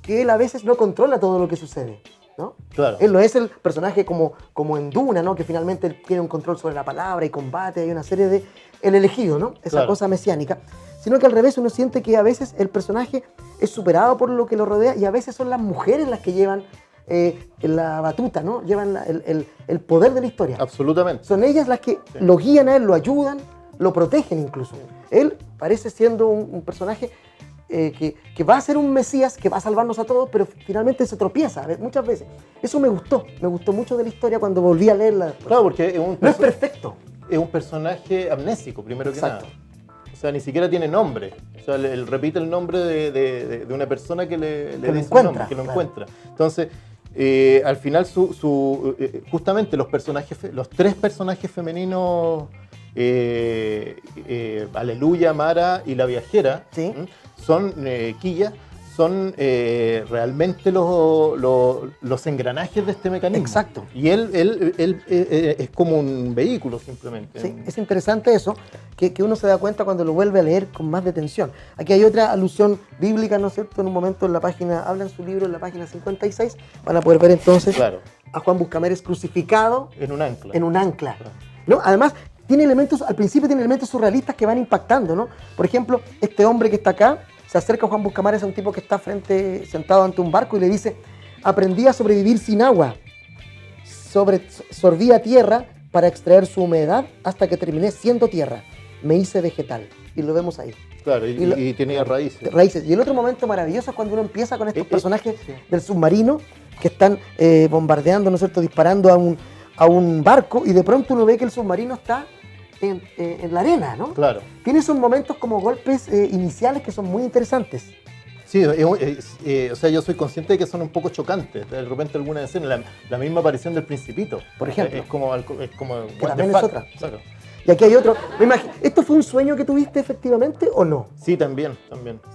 que él a veces no controla todo lo que sucede, ¿no? Claro. Él no es el personaje como en Duna, ¿no? Que finalmente él tiene un control sobre la palabra y combate, hay una serie de... El elegido, ¿no? Esa cosa mesiánica. Sino que al revés uno siente que a veces el personaje es superado por lo que lo rodea y a veces son las mujeres las que llevan la batuta, ¿no? Llevan el poder de la historia. Absolutamente. Son ellas las que lo guían a él, lo ayudan, lo protegen incluso. Él parece siendo un personaje que va a ser un Mesías, que va a salvarnos a todos, pero finalmente se tropieza muchas veces. Eso me gustó mucho de la historia cuando volví a leerla. Claro, porque no es perfecto. Es un personaje amnésico, primero que Exacto. nada. O sea, ni siquiera tiene nombre. O sea, él repite el nombre de una persona que le dice un nombre, que lo encuentra. Entonces, al final, justamente los tres personajes femeninos, Aleluya, Mara y la viajera, ¿sí? Son Quilla, son realmente los engranajes de este mecanismo. Exacto. Y él es como un vehículo simplemente. Sí, es interesante eso, que uno se da cuenta cuando lo vuelve a leer con más detención. Aquí hay otra alusión bíblica, ¿no es cierto? En un momento en la página, habla en su libro en la página 56, van a poder ver entonces a Juan Buscameres crucificado en un ancla. En un ancla. Claro. ¿No? Además, al principio tiene elementos surrealistas que van impactando, ¿no? Por ejemplo, este hombre que está acá, se acerca a Juan Buscameres, a un tipo que está sentado ante un barco y le dice: aprendí a sobrevivir sin agua, sorbía tierra para extraer su humedad hasta que terminé siendo tierra, me hice vegetal. Y lo vemos ahí. Claro, y tenía raíces. Raíces. Y el otro momento maravilloso es cuando uno empieza con estos personajes del submarino que están bombardeando, ¿no es cierto?, disparando a un barco, y de pronto uno ve que el submarino está en la arena, ¿no? Claro. Tiene esos momentos como golpes iniciales que son muy interesantes. Sí, o sea, yo soy consciente de que son un poco chocantes. De repente algunas escenas, la misma aparición del Principito. Por ejemplo. Es como que también es otra. Claro. Y aquí hay otro. Me imagino, ¿esto fue un sueño que tuviste efectivamente o no? Sí, también.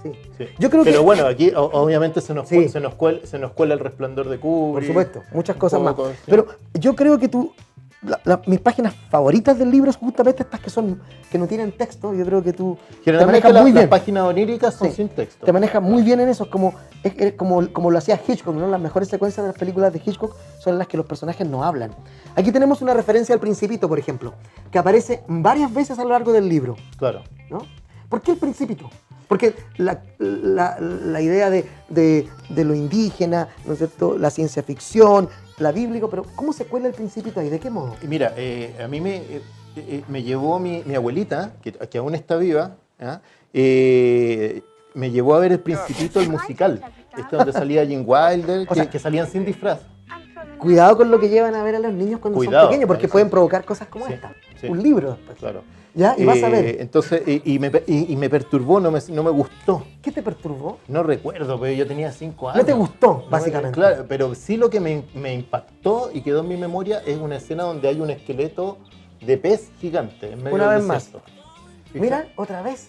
Sí. Sí. Yo creo Pero bueno, aquí obviamente se nos cuela el Resplandor de Kubrick. Por supuesto, muchas cosas más. Sí. Pero yo creo que mis páginas favoritas del libro es justamente estas que no tienen texto. Yo creo que tú generalmente te manejas muy bien. Las páginas oníricas son sin texto. Te manejas muy bien en eso, es como lo hacía Hitchcock, ¿no? Las mejores secuencias de las películas de Hitchcock son las que los personajes no hablan. Aquí tenemos una referencia al Principito, por ejemplo, que aparece varias veces a lo largo del libro. Claro. ¿No? ¿Por qué el Principito? Porque la idea de lo indígena, ¿no es cierto?, la ciencia ficción, la bíblica, pero ¿cómo se cuela el Principito ahí? ¿De qué modo? Y mira, a mí me llevó mi abuelita, que aún está viva, me llevó a ver El Principito, el musical, donde salía Gene Wilder, que salían sin disfraz. Cuidado con lo que llevan a ver a los niños cuando son pequeños, porque pueden provocar cosas como esta. Sí. Un libro después. Claro. ¿Ya? Y vas a ver. Entonces, me perturbó, no me gustó. ¿Qué te perturbó? No recuerdo, pero yo tenía 5 años. No te gustó, básicamente. Claro, pero sí lo que me impactó y quedó en mi memoria es una escena donde hay un esqueleto de pez gigante en medio una del vez desierto. Más. Mira, otra vez.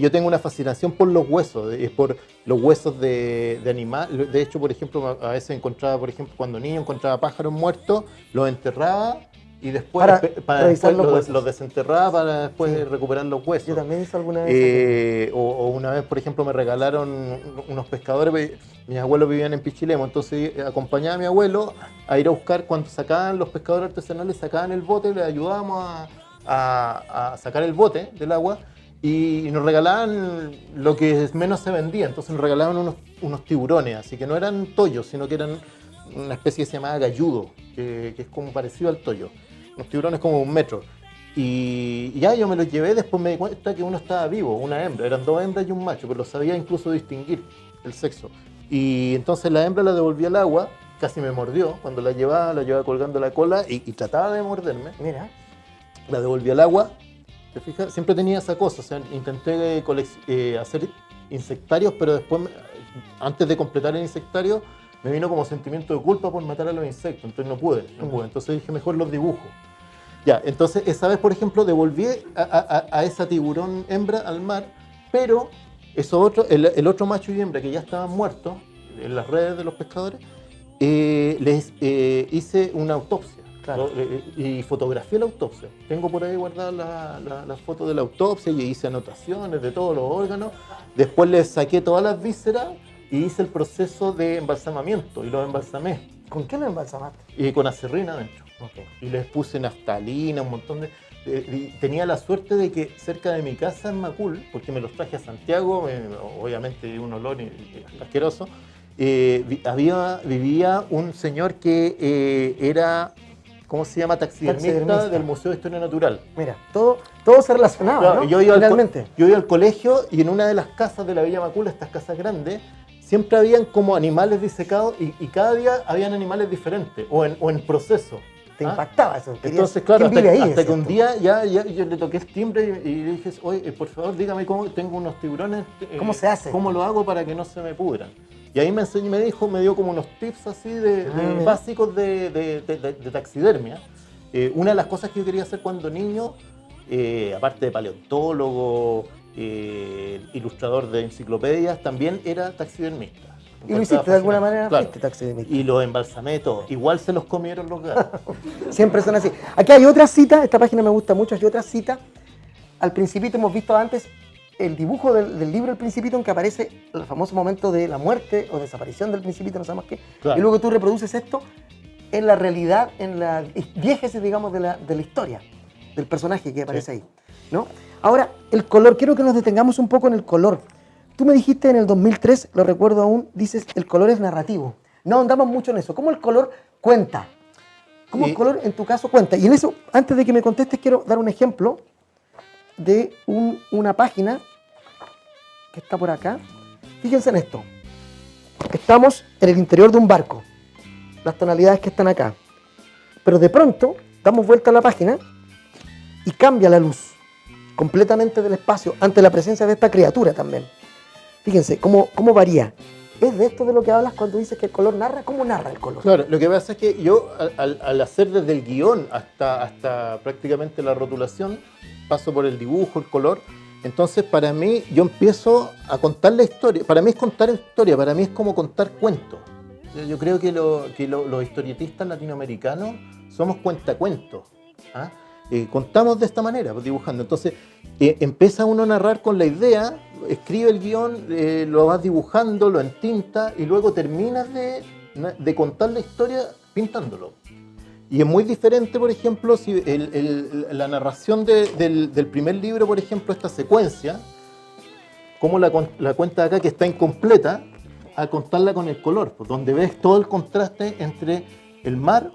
Yo tengo una fascinación por los huesos, por los huesos de animal. De hecho, por ejemplo, a veces encontraba, por ejemplo, cuando niño encontraba pájaros muertos, los enterraba y después para después los desenterraba para después recuperar los huesos. Yo también hice alguna vez. O una vez, por ejemplo, me regalaron unos pescadores. Mis abuelos vivían en Pichilemu, entonces acompañaba a mi abuelo a ir a buscar, cuando sacaban los pescadores artesanales, sacaban el bote, les ayudábamos a sacar el bote del agua y nos regalaban lo que menos se vendía. Entonces nos regalaban unos tiburones, así que no eran toyos, sino que eran una especie que se llamaba galludo, que es como parecido al toyo, unos tiburones como 1 metro. Y ya yo me los llevé, después me di cuenta que uno estaba vivo, una hembra, eran 2 hembras y un macho, pero lo sabía incluso distinguir el sexo. Y entonces la hembra la devolví al agua, casi me mordió, cuando la llevaba colgando la cola y trataba de morderme. Mira. La devolví al agua, ¿te fijas? Siempre tenía esa cosa, o sea, intenté hacer insectarios, pero después antes de completar el insectario, me vino como sentimiento de culpa por matar a los insectos, entonces no pude. Entonces dije, mejor los dibujo. Ya, entonces esa vez, por ejemplo, devolví a esa tiburón hembra al mar, pero el otro macho y hembra que ya estaban muertos en las redes de los pescadores, les hice una autopsia. Claro. Y fotografié la autopsia. Tengo por ahí guardadas las fotos de la autopsia y hice anotaciones de todos los órganos. Después les saqué todas las vísceras y hice el proceso de embalsamamiento y los embalsamé. ¿Con qué lo embalsamaste? Y con acerrín adentro. Okay. Y les puse naftalina, un montón de... tenía la suerte de que cerca de mi casa en Macul, porque me los traje a Santiago, obviamente un olor asqueroso, vivía un señor que era... ¿Cómo se llama? Taxidermista del Museo de Historia Natural. Mira, todo se relacionaba, claro, ¿no? Yo iba al colegio y en una de las casas de la Villa Macula, estas casas grandes, siempre habían como animales disecados y cada día habían animales diferentes o en proceso. Te impactaba eso. Entonces, claro, hasta que un día ya yo le toqué el timbre y le dije, oye, por favor, dígame cómo tengo unos tiburones. ¿Cómo se hace? ¿Cómo lo hago para que no se me pudran? Y ahí me dio como unos tips así básicos de taxidermia. Una de las cosas que yo quería hacer cuando niño, aparte de paleontólogo, ilustrador de enciclopedias, también era taxidermista. Y lo hiciste de alguna manera, claro. Fuiste taxidermista. Y los embalsamé todos. Igual se los comieron los gatos. Siempre son así. Aquí hay otra cita, esta página me gusta mucho, hay otra cita. Al Principito hemos visto antes el dibujo del libro El Principito en que aparece el famoso momento de la muerte o desaparición del Principito, no sabemos qué. Claro. Y luego tú reproduces esto en la realidad, en la diégesis, digamos, de la historia, del personaje que aparece ahí, ¿no? Ahora, el color, quiero que nos detengamos un poco en el color. Tú me dijiste en el 2003, lo recuerdo aún, dices, el color es narrativo. No andamos mucho en eso. ¿Cómo el color cuenta? ¿Cómo el color en tu caso cuenta? Y en eso, antes de que me contestes, quiero dar un ejemplo de una página que está por acá. Fíjense en esto. Estamos en el interior de un barco. Las tonalidades que están acá. Pero de pronto, damos vuelta a la página y cambia la luz completamente del espacio ante la presencia de esta criatura también. Fíjense cómo varía. ¿Es de esto de lo que hablas cuando dices que el color narra? ¿Cómo narra el color? Claro, lo que pasa es que yo al hacer desde el guión hasta prácticamente la rotulación, paso por el dibujo, el color. Entonces, para mí, yo empiezo a contar la historia. Para mí es contar historia, para mí es como contar cuentos. Yo creo que los historietistas latinoamericanos somos cuentacuentos. ¿Ah? Contamos de esta manera, pues, dibujando. Entonces, empieza uno a narrar con la idea, escribe el guión, lo vas dibujando, lo entinta y luego terminas de contar la historia pintándolo. Y es muy diferente, por ejemplo, si la narración del primer libro, por ejemplo, esta secuencia, como la cuenta de acá que está incompleta, a contarla con el color, pues, donde ves todo el contraste entre el mar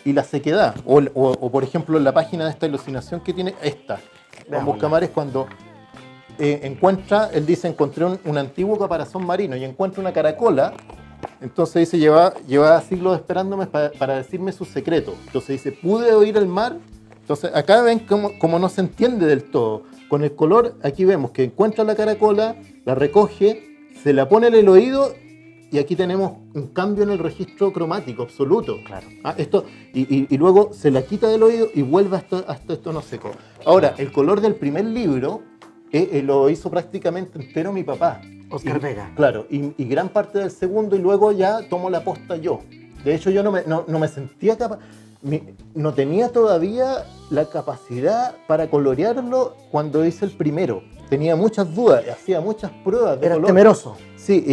y la sequedad. O por ejemplo, en la página de esta alucinación que tiene esta, con Buscamares, cuando encuentra, él dice, encontré un antiguo caparazón marino y encuentra una caracola. Entonces dice, llevaba siglos esperándome para decirme su secreto. Entonces dice, pude oír el mar. Entonces acá ven cómo no se entiende del todo. Con el color, aquí vemos que encuentra la caracola, la recoge, se la pone en el oído y aquí tenemos un cambio en el registro cromático absoluto. Claro. Y luego se la quita del oído y vuelve hasta este tono seco. Ahora, el color del primer libro lo hizo prácticamente entero mi papá. Oscar Vega. Claro, y gran parte del segundo, y luego ya tomo la posta yo. De hecho, yo no me sentía capaz, no tenía todavía la capacidad para colorearlo cuando hice el primero. Tenía muchas dudas, hacía muchas pruebas de color. Era temeroso. Sí,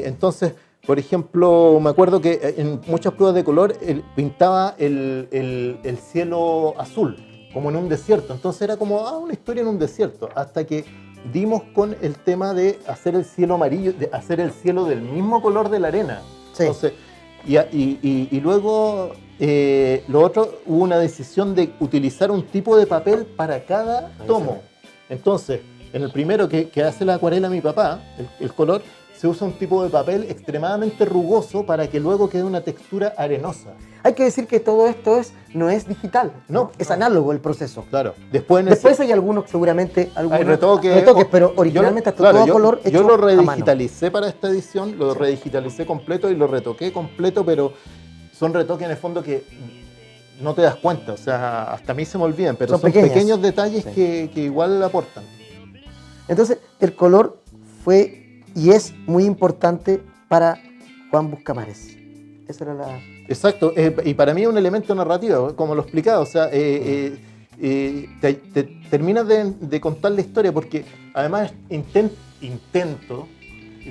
entonces, por ejemplo, me acuerdo que en muchas pruebas de color pintaba el cielo azul, como en un desierto. Entonces era como una historia en un desierto, hasta que dimos con el tema de hacer el cielo amarillo, de hacer el cielo del mismo color de la arena. Sí. Entonces, y luego lo otro, hubo una decisión de utilizar un tipo de papel para cada tomo. Entonces, en el primero que hace la acuarela mi papá, el color, se usa un tipo de papel extremadamente rugoso para que luego quede una textura arenosa. Hay que decir que todo esto no es digital, No, es análogo el proceso. Claro. Después Hay algunos, seguramente, hay retoques, pero originalmente hasta todo color hecho yo lo a mano. redigitalicé para esta edición, lo redigitalicé completo y lo retoqué completo, pero son retoques en el fondo que no te das cuenta, o sea, hasta a mí se me olvidan, pero son pequeños detalles que igual aportan. Entonces, el color fue y es muy importante para Juan Buscamares. Esa era la... Exacto, y para mí es un elemento narrativo, como lo explicaba, o sea, te terminas de contar la historia porque además intento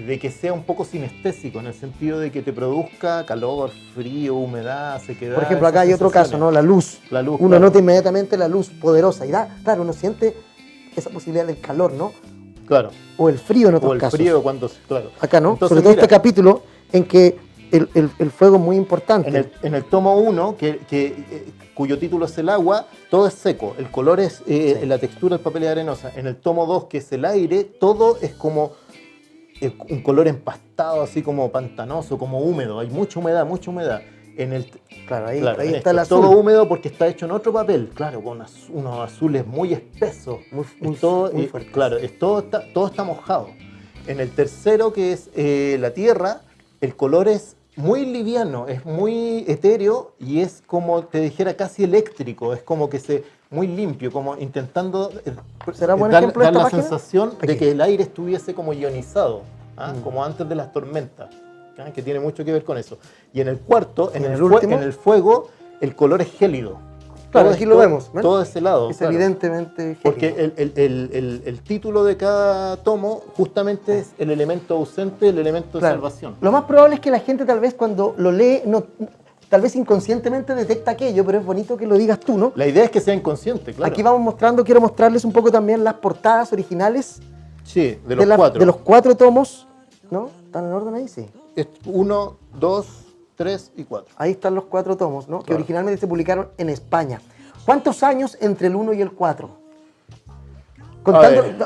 de que sea un poco sinestésico, en el sentido de que te produzca calor, frío, humedad, sequedad. Por ejemplo, acá hay otro caso, ¿no? La luz. Uno claro. nota inmediatamente la luz poderosa y claro, uno siente esa posibilidad del calor, ¿no? Claro. O el frío en otros casos. O el frío cuando... Claro. Acá, ¿no? Entonces, sobre todo este capítulo en que el fuego es muy importante. En el tomo 1, cuyo título es el agua, todo es seco. El color es... La textura del papel es arenosa. En el tomo 2, que es el aire, todo es como un color empastado, así como pantanoso, como húmedo. Hay mucha humedad, mucha humedad. Claro, ahí está el azul. Todo húmedo porque está hecho en otro papel, claro, con unos azules muy espesos. Muy fuertes. Claro, todo está mojado. En el tercero, que es la tierra, el color es muy liviano, es muy etéreo y es como te dijera casi eléctrico, es como que muy limpio, como intentando dar la sensación de que el aire estuviese como ionizado, como antes de las tormentas. Que tiene mucho que ver con eso. Y en el cuarto, en el fuego, el color es gélido. Claro, aquí lo vemos. Todo es helado. Es evidentemente gélido. Porque el título de cada tomo justamente es el elemento ausente, el elemento de salvación. Lo más probable es que la gente tal vez cuando lo lee, tal vez inconscientemente detecta aquello, pero es bonito que lo digas tú, ¿no? La idea es que sea inconsciente, claro. Aquí quiero mostrarles un poco también las portadas originales. Sí, de los cuatro. De los 4 tomos, ¿no? ¿Están en orden ahí? Sí. 1, 2, 3 y 4. Ahí están los 4 tomos, ¿no? Claro. Que originalmente se publicaron en España. ¿Cuántos años entre el 1 y el 4?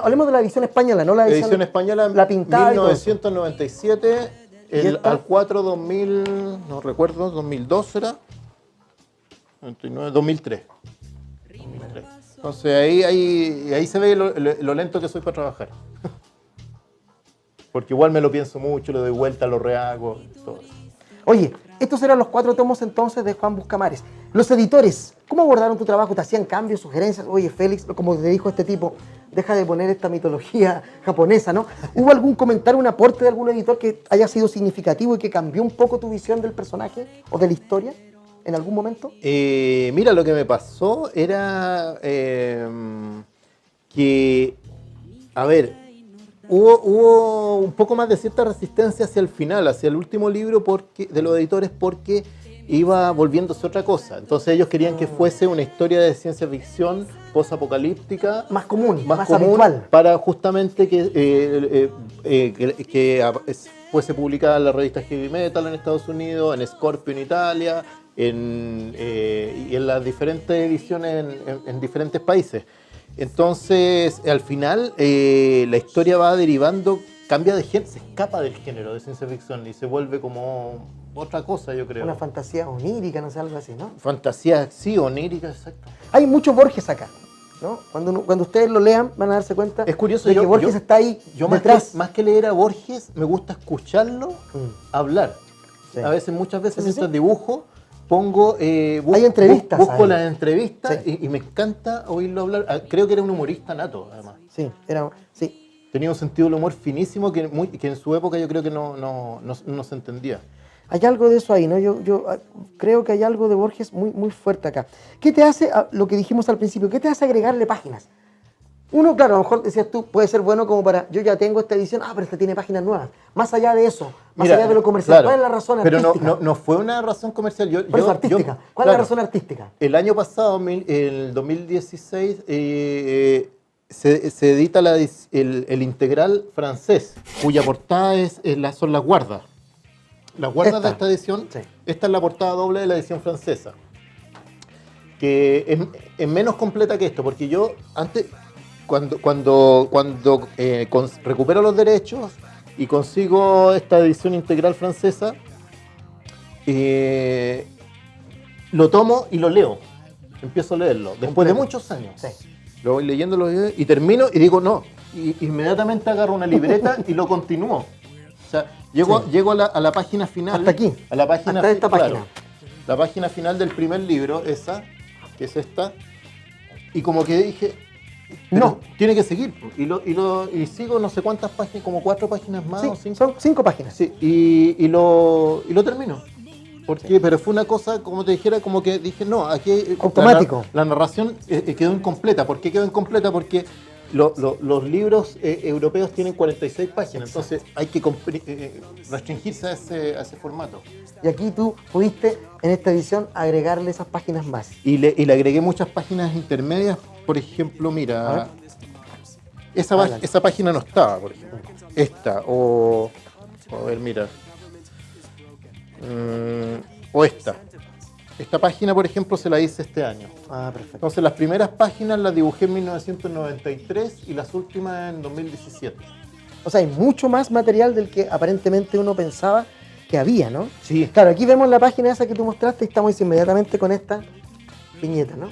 Hablemos de la edición española, ¿no? La edición española, la pintada 1997, al 4, 2000, no recuerdo, 2002 será, 99, 2003. Entonces ahí se ve lo lento que soy para trabajar. Porque igual me lo pienso mucho, le doy vuelta, lo rehago, todo eso. Oye, estos eran los 4 tomos entonces de Juan Buscamares. Los editores, ¿cómo abordaron tu trabajo? ¿Te hacían cambios, sugerencias? Oye, Félix, como te dijo este tipo, deja de poner esta mitología japonesa, ¿no? ¿Hubo algún comentario, un aporte de algún editor que haya sido significativo y que cambió un poco tu visión del personaje o de la historia en algún momento? Mira, lo que me pasó era que, a ver, hubo un poco más de cierta resistencia hacia el final, hacia el último libro de los editores, porque iba volviéndose otra cosa. Entonces ellos querían que fuese una historia de ciencia ficción post-apocalíptica. Más común, habitual. Para justamente que fuese publicada en la revista Heavy Metal en Estados Unidos, en Scorpio en Italia, y en las diferentes ediciones en diferentes países. Entonces, al final, la historia va derivando, cambia de género, se escapa del género de ciencia ficción y se vuelve como otra cosa, yo creo. Una fantasía onírica, no sé, algo así, ¿no? Fantasía, sí, onírica, exacto. Hay mucho Borges acá, ¿no? Cuando ustedes lo lean, van a darse cuenta es curioso, de que Borges está ahí detrás. Más que leer a Borges, me gusta escucharlo hablar. Sí. Muchas veces mientras dibujo, busco las entrevistas y me encanta oírlo hablar. Creo que era un humorista nato, además. Sí. Tenía un sentido del humor finísimo que en su época yo creo que no se entendía. Hay algo de eso ahí, ¿no? Yo creo que hay algo de Borges muy, muy fuerte acá. ¿Qué te hace, lo que dijimos al principio, qué te hace agregarle páginas? Uno, claro, a lo mejor decías tú, puede ser bueno como para, yo ya tengo esta edición, pero esta tiene páginas nuevas. Más allá de eso, allá de lo comercial, claro, ¿cuál es la razón artística? Pero no fue una razón comercial. Artística. ¿Cuál es la razón artística? El año pasado, en el 2016, se edita el integral francés, cuya portada son las guardas. Las guardas de esta edición, esta es la portada doble de la edición francesa, que es menos completa que esto, porque yo antes, cuando recupero los derechos, y consigo esta edición integral francesa. Lo tomo y lo leo. Empiezo a leerlo. Después de muchos años. Sí. Lo voy leyendo y termino y digo no. Y inmediatamente agarro una libreta y lo continúo. O sea, llego a la página final. Hasta aquí. A la página, hasta esta página. Claro, la página final del primer libro, esa, que es esta. Y como que dije, no, tiene que seguir. Y sigo no sé cuántas páginas, como 4 páginas más Sí, o 5. son 5 páginas. Sí, y lo termino. ¿Por qué? Pero fue una cosa, como te dijera, como que dije, no, aquí... Automático. La narración quedó incompleta. ¿Por qué quedó incompleta? Porque los libros europeos tienen 46 páginas, entonces hay que restringirse a ese formato. Y aquí tú pudiste, en esta edición, agregarle esas páginas más. Y le agregué muchas páginas intermedias, por ejemplo, mira, esa página no estaba, por ejemplo. Esta, a ver, mira. O esta. Esta página, por ejemplo, se la hice este año. Ah, perfecto. Entonces, las primeras páginas las dibujé en 1993 y las últimas en 2017. O sea, hay mucho más material del que aparentemente uno pensaba que había, ¿no? Sí. Claro, aquí vemos la página esa que tú mostraste y estamos inmediatamente con esta viñeta, ¿no?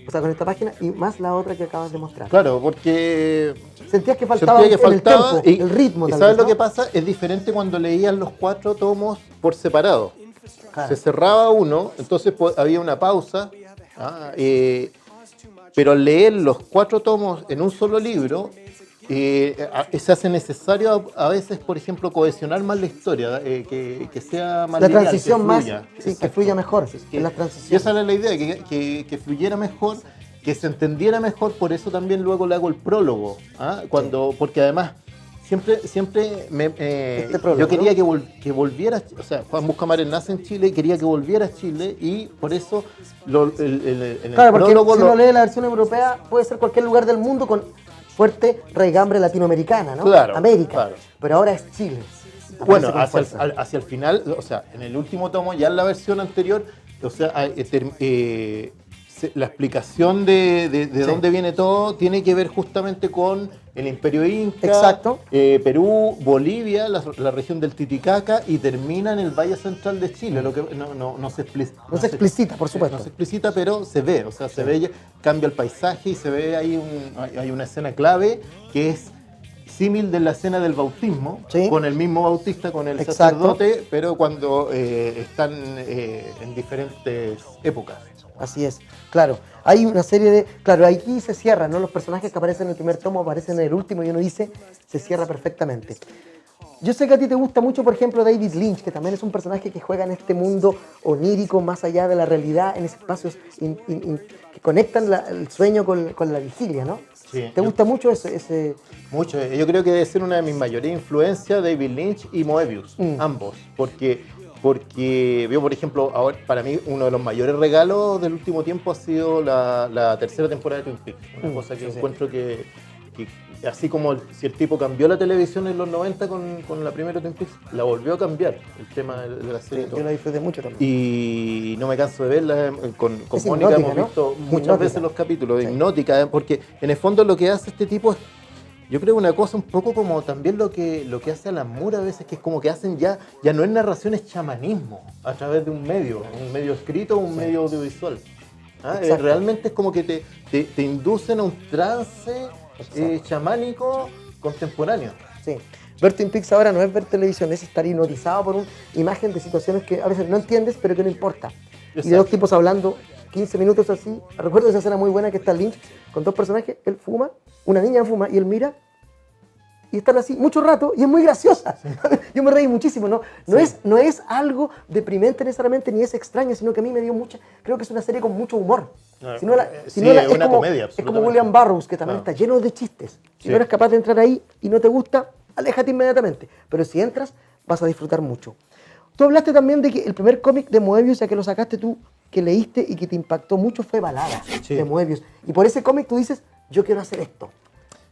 O sea, con esta página y más la otra que acabas de mostrar. Claro, porque Sentías que faltaba, el tempo, el ritmo. ¿Y tal sabes vez, lo que ¿no? pasa? Es diferente cuando leías los 4 tomos por separado. Claro. Se cerraba uno, entonces había una pausa, pero al leer los 4 tomos en un solo libro, se hace necesario a veces, por ejemplo, cohesionar más la historia, que sea más La lineal, transición que más, fluya. sí, que fluya mejor en las Y transiciones. esa era la idea, que fluyera mejor, que se entendiera mejor, por eso también luego le hago el prólogo, porque además siempre yo quería que volviera, o sea, Juan Buscamares nace en Chile y quería que volviera a Chile, y por eso en Claro, el porque prólogo si uno lee la versión europea puede ser cualquier lugar del mundo con fuerte raigambre latinoamericana, ¿no? Claro, América. claro. Pero ahora es Chile. Bueno, Aparece con fuerza. hacia el final, o sea, en el último tomo, ya en la versión anterior, o sea, la explicación de dónde viene todo tiene que ver justamente con el Imperio Inca, Exacto. Perú, Bolivia, la región del Titicaca, y termina en el Valle Central de Chile, lo que no se explicita. No se explicita, por supuesto. No se explicita, pero se ve, o sea, se ve, cambia el paisaje y se ve hay una escena clave que es símil de la escena del bautismo, Sí. con el mismo bautista, con el Exacto. sacerdote, pero cuando están en diferentes épocas. Así es, claro. Hay una serie de... Claro, aquí se cierra, ¿no? Los personajes que aparecen en el primer tomo aparecen en el último y uno dice, se cierra perfectamente. Yo sé que a ti te gusta mucho, por ejemplo, David Lynch, que también es un personaje que juega en este mundo onírico, más allá de la realidad, en espacios que conectan el sueño con la vigilia, ¿no? Sí. ¿Te gusta mucho ese...? Mucho. Yo creo que debe ser una de mis mayores influencias, David Lynch y Moebius, ambos. Porque veo, por ejemplo, ahora, para mí uno de los mayores regalos del último tiempo ha sido la tercera temporada de Twin Peaks. Una cosa que encuentro que así como si el tipo cambió la televisión en los 90 con la primera Twin Peaks, la volvió a cambiar, el tema de la serie. Sí, yo la disfruté mucho también. Y no me canso de verla. Con Es Mónica hipnótica, hemos ¿no? visto muchas Hipnótica. veces los capítulos, Sí. hipnótica, porque en el fondo lo que hace este tipo es, yo creo, una cosa un poco como también lo que hace Alan Moore a veces, que es como que hacen ya no es narración, es chamanismo a través de un medio escrito o un medio audiovisual. Exacto. Realmente es como que te inducen a un trance chamánico contemporáneo. Sí. Ver Twin Peaks ahora no es ver televisión, es estar hipnotizado por una imagen de situaciones que a veces no entiendes, pero que no importa. Y de dos tipos hablando 15 minutos así. Recuerdo esa escena muy buena que está Lynch con 2 personajes, él fuma, una niña fuma y él mira y están así mucho rato y es muy graciosa. Yo me reí muchísimo, ¿no? No es algo deprimente necesariamente ni es extraño, sino que a mí me dio creo que es una serie con mucho humor. Es una comedia, es como William Burroughs, que también está lleno de chistes. Si no eres capaz de entrar ahí y no te gusta, aléjate inmediatamente. Pero si entras, vas a disfrutar mucho. Tú hablaste también de que el primer cómic de Moebius, ya que lo sacaste tú, que leíste y que te impactó mucho, fue Balada de Moebius. Y por ese cómic tú dices, yo quiero hacer esto.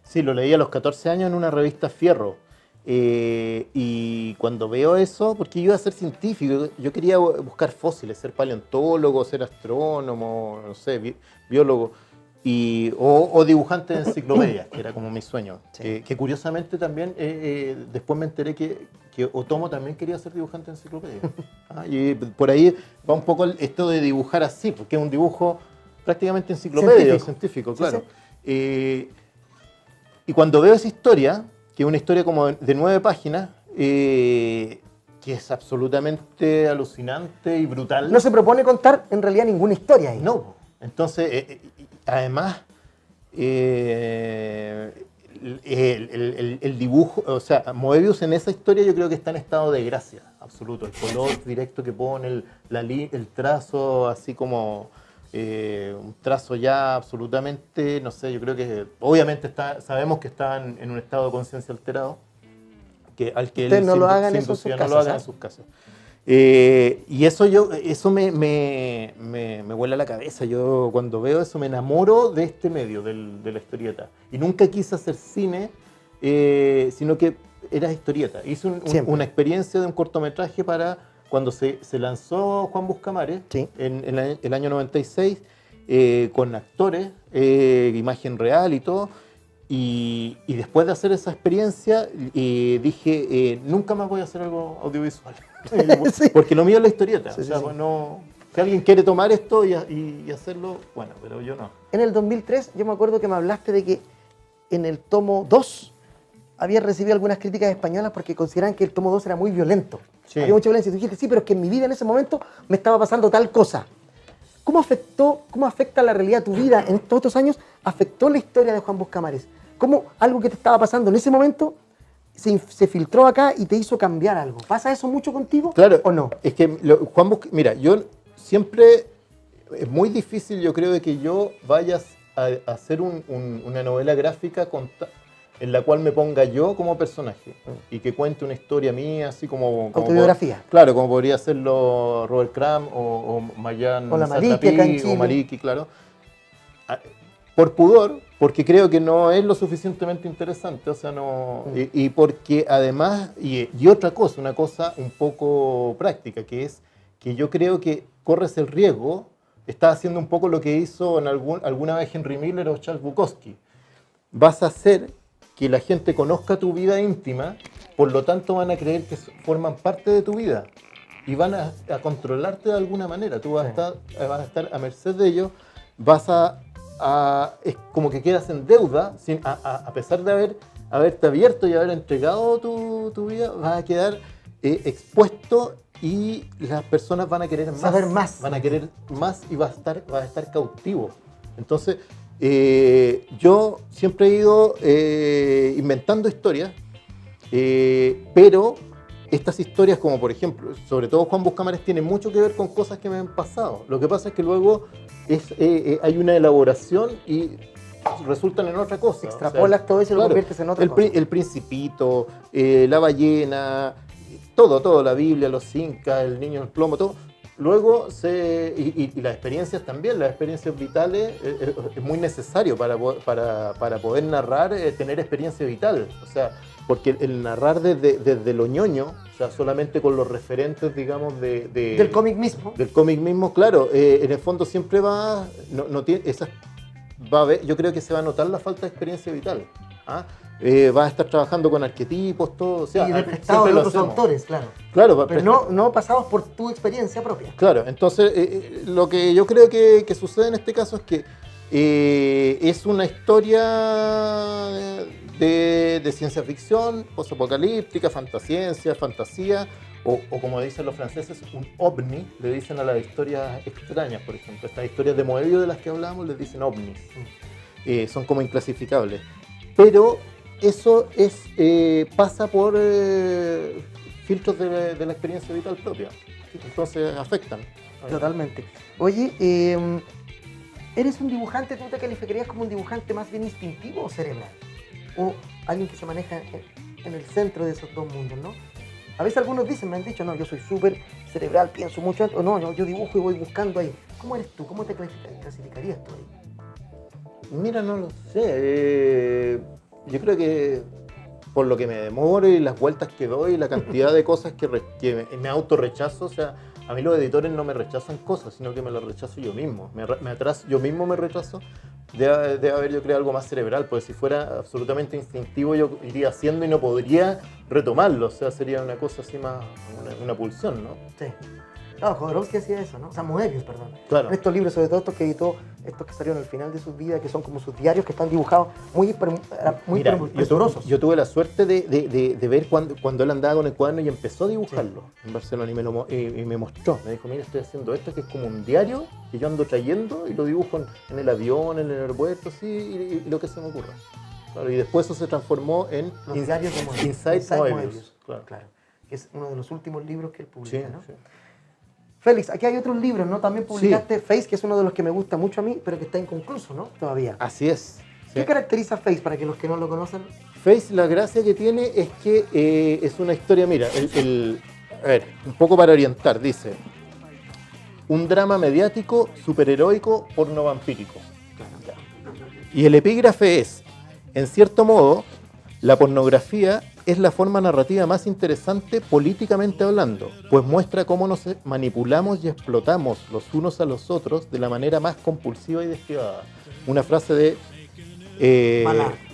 Sí, lo leí a los 14 años en una revista Fierro. Y cuando veo eso, porque yo iba a ser científico, yo quería buscar fósiles, ser paleontólogo, ser astrónomo, no sé, biólogo. o dibujante de enciclopedias, que era como mi sueño. Sí. Que curiosamente también, después me enteré que Otomo también quería ser dibujante de enciclopedias. Y por ahí va un poco esto de dibujar así, porque es un dibujo prácticamente enciclopédico, científico, claro. Sí. Y cuando veo esa historia, que es una historia como de 9 páginas, que es absolutamente alucinante y brutal. No se propone contar en realidad ninguna historia ahí. No. Entonces, además, el dibujo, o sea, Moebius en esa historia yo creo que está en estado de gracia absoluto. El color directo que pone, el trazo así como un trazo ya absolutamente, no sé, yo creo que obviamente sabemos que están en un estado de conciencia alterado, al que ustedes no lo hagan en sus casas. Y eso me vuela la cabeza. Yo cuando veo eso me enamoro de este medio, de la historieta. Y nunca quise hacer cine, sino que era historieta. Hice una experiencia de un cortometraje para cuando se lanzó Juan Buscamares, sí, en el año 96, con actores, imagen real y todo. Y después de hacer esa experiencia, dije, nunca más voy a hacer algo audiovisual. Sí. Porque lo mío es la historieta. Sí, o sea, sí. No, si alguien quiere tomar esto y hacerlo, bueno, pero yo no. En el 2003, yo me acuerdo que me hablaste de que en el tomo 2 habías recibido algunas críticas españolas porque consideraban que el tomo 2 era muy violento. Sí. Había mucha violencia. Y tú dijiste, sí, pero es que en mi vida en ese momento me estaba pasando tal cosa. ¿Cómo afecta la realidad tu vida en todos estos años? ¿Afectó la historia de Juan Buscamares? ¿Cómo algo que te estaba pasando en ese momento se filtró acá y te hizo cambiar algo? ¿Pasa eso mucho contigo, claro, o no? Es que mira, yo siempre, es muy difícil, yo creo, de que yo vaya a hacer una novela gráfica en la cual me ponga yo como personaje y que cuente una historia mía, así como autobiografía. Claro, como podría hacerlo Robert Crumb o Mayan Satrapi o Maliki, claro. Por pudor, porque creo que no es lo suficientemente interesante, o sea, no. Y porque además, y otra cosa, una cosa un poco práctica, que es que yo creo que corres el riesgo, estás haciendo un poco lo que hizo alguna vez Henry Miller o Charles Bukowski. Vas a hacer que la gente conozca tu vida íntima, por lo tanto van a creer que forman parte de tu vida y van a controlarte de alguna manera. Tú vas a estar a merced de ellos, es como que quedas en deuda, a pesar de haberte abierto y haber entregado tu vida, vas a quedar expuesto y las personas van a querer más. Saber más. Van a querer más y vas a estar cautivo. Entonces, yo siempre he ido inventando historias, pero estas historias, como por ejemplo, sobre todo Juan Buscamares, tienen mucho que ver con cosas que me han pasado. Lo que pasa es que luego hay una elaboración y resultan en otra cosa. Extrapolas todo eso y lo conviertes en otra cosa. El Principito, la ballena, todo, la Biblia, los incas, el niño del plomo, todo. Luego, y las experiencias también, las experiencias vitales, es muy necesario para poder narrar, tener experiencia vital. O sea, porque el narrar desde lo ñoño, o sea, solamente con los referentes, digamos, del cómic mismo. Del cómic mismo, claro, en el fondo siempre va a ver, yo creo que se va a notar la falta de experiencia vital. Vas a estar trabajando con arquetipos, todo. O sea, y de prestado de otros autores, claro. Pero no pasados por tu experiencia propia. Claro, entonces lo que yo creo que sucede en este caso es que es una historia de ciencia ficción, posapocalíptica, fantasía, o como dicen los franceses, un ovni, le dicen a las historias extrañas, por ejemplo. Estas historias de Moebius de las que hablamos les dicen ovnis. Son como inclasificables. Pero eso pasa por filtros de la experiencia vital propia. Entonces afectan. Totalmente. Oye, ¿eres un dibujante? ¿Tú te calificarías como un dibujante más bien instintivo o cerebral? ¿O alguien que se maneja en el centro de esos dos mundos, no? A veces algunos me han dicho, no, yo soy súper cerebral, pienso mucho antes, o no, yo dibujo y voy buscando ahí. ¿Cómo eres tú? ¿Cómo te clasificarías tú ahí? Mira, no lo sé. Yo creo que por lo que me demoro y las vueltas que doy, la cantidad de cosas que me autorrechazo, o sea, a mí los editores no me rechazan cosas, sino que me las rechazo yo mismo. Yo mismo me rechazo debe haber, yo creo, algo más cerebral, porque si fuera absolutamente instintivo yo iría haciendo y no podría retomarlo, o sea, sería una cosa así más, una pulsión, ¿no? Sí. No, Jodorowsky hacía eso, ¿no? O sea, Moebius, perdón. Claro. En estos libros, sobre todo estos que editó, estos que salieron al final de sus vidas, que son como sus diarios, que están dibujados muy Mira, presurosos. yo tuve la suerte de ver cuando él andaba con el cuaderno y empezó a dibujarlo en Barcelona y me mostró, me dijo, mira, estoy haciendo esto que es como un diario que yo ando trayendo y lo dibujo en el avión, en el aeropuerto, así, y lo que se me ocurra. Claro, y después eso se transformó en Los diarios de Moebius. Inside Moebius. Claro. Que es uno de los últimos libros que él publica, Sí, ¿no? sí. Félix, aquí hay otros libros, ¿no? También publicaste Face, que es uno de los que me gusta mucho a mí, pero que está inconcluso, ¿no? Todavía. Así es. ¿Qué Sí. caracteriza Face para que los que no lo conocen? Face, la gracia que tiene es que es una historia, mira, a ver, un poco para orientar, dice, un drama mediático, superheroico, pornovampírico. Y el epígrafe es, en cierto modo, la pornografía es la forma narrativa más interesante políticamente hablando, pues muestra cómo nos manipulamos y explotamos los unos a los otros de la manera más compulsiva y despiadada. Una frase de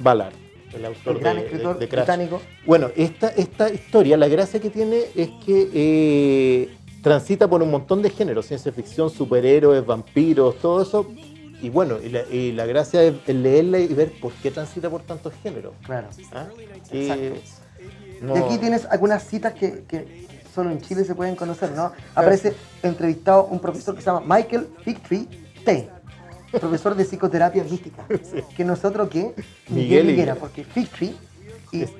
Ballard, el autor El gran de escritor de Crash. británico. Bueno, esta historia, la gracia que tiene es que transita por un montón de géneros, ciencia ficción, superhéroes, vampiros, todo eso. Y bueno, y la gracia es leerla y ver por qué transita por tantos géneros. Claro. ¿Ah? Exacto. No- Y aquí tienes algunas citas que solo en Chile se pueden conocer, ¿no? Aparece entrevistado un profesor que se llama Michael Figtree T, profesor de psicoterapia mística. Que nosotros, ¿qué? Miguel Higuera. porque Figtree y Es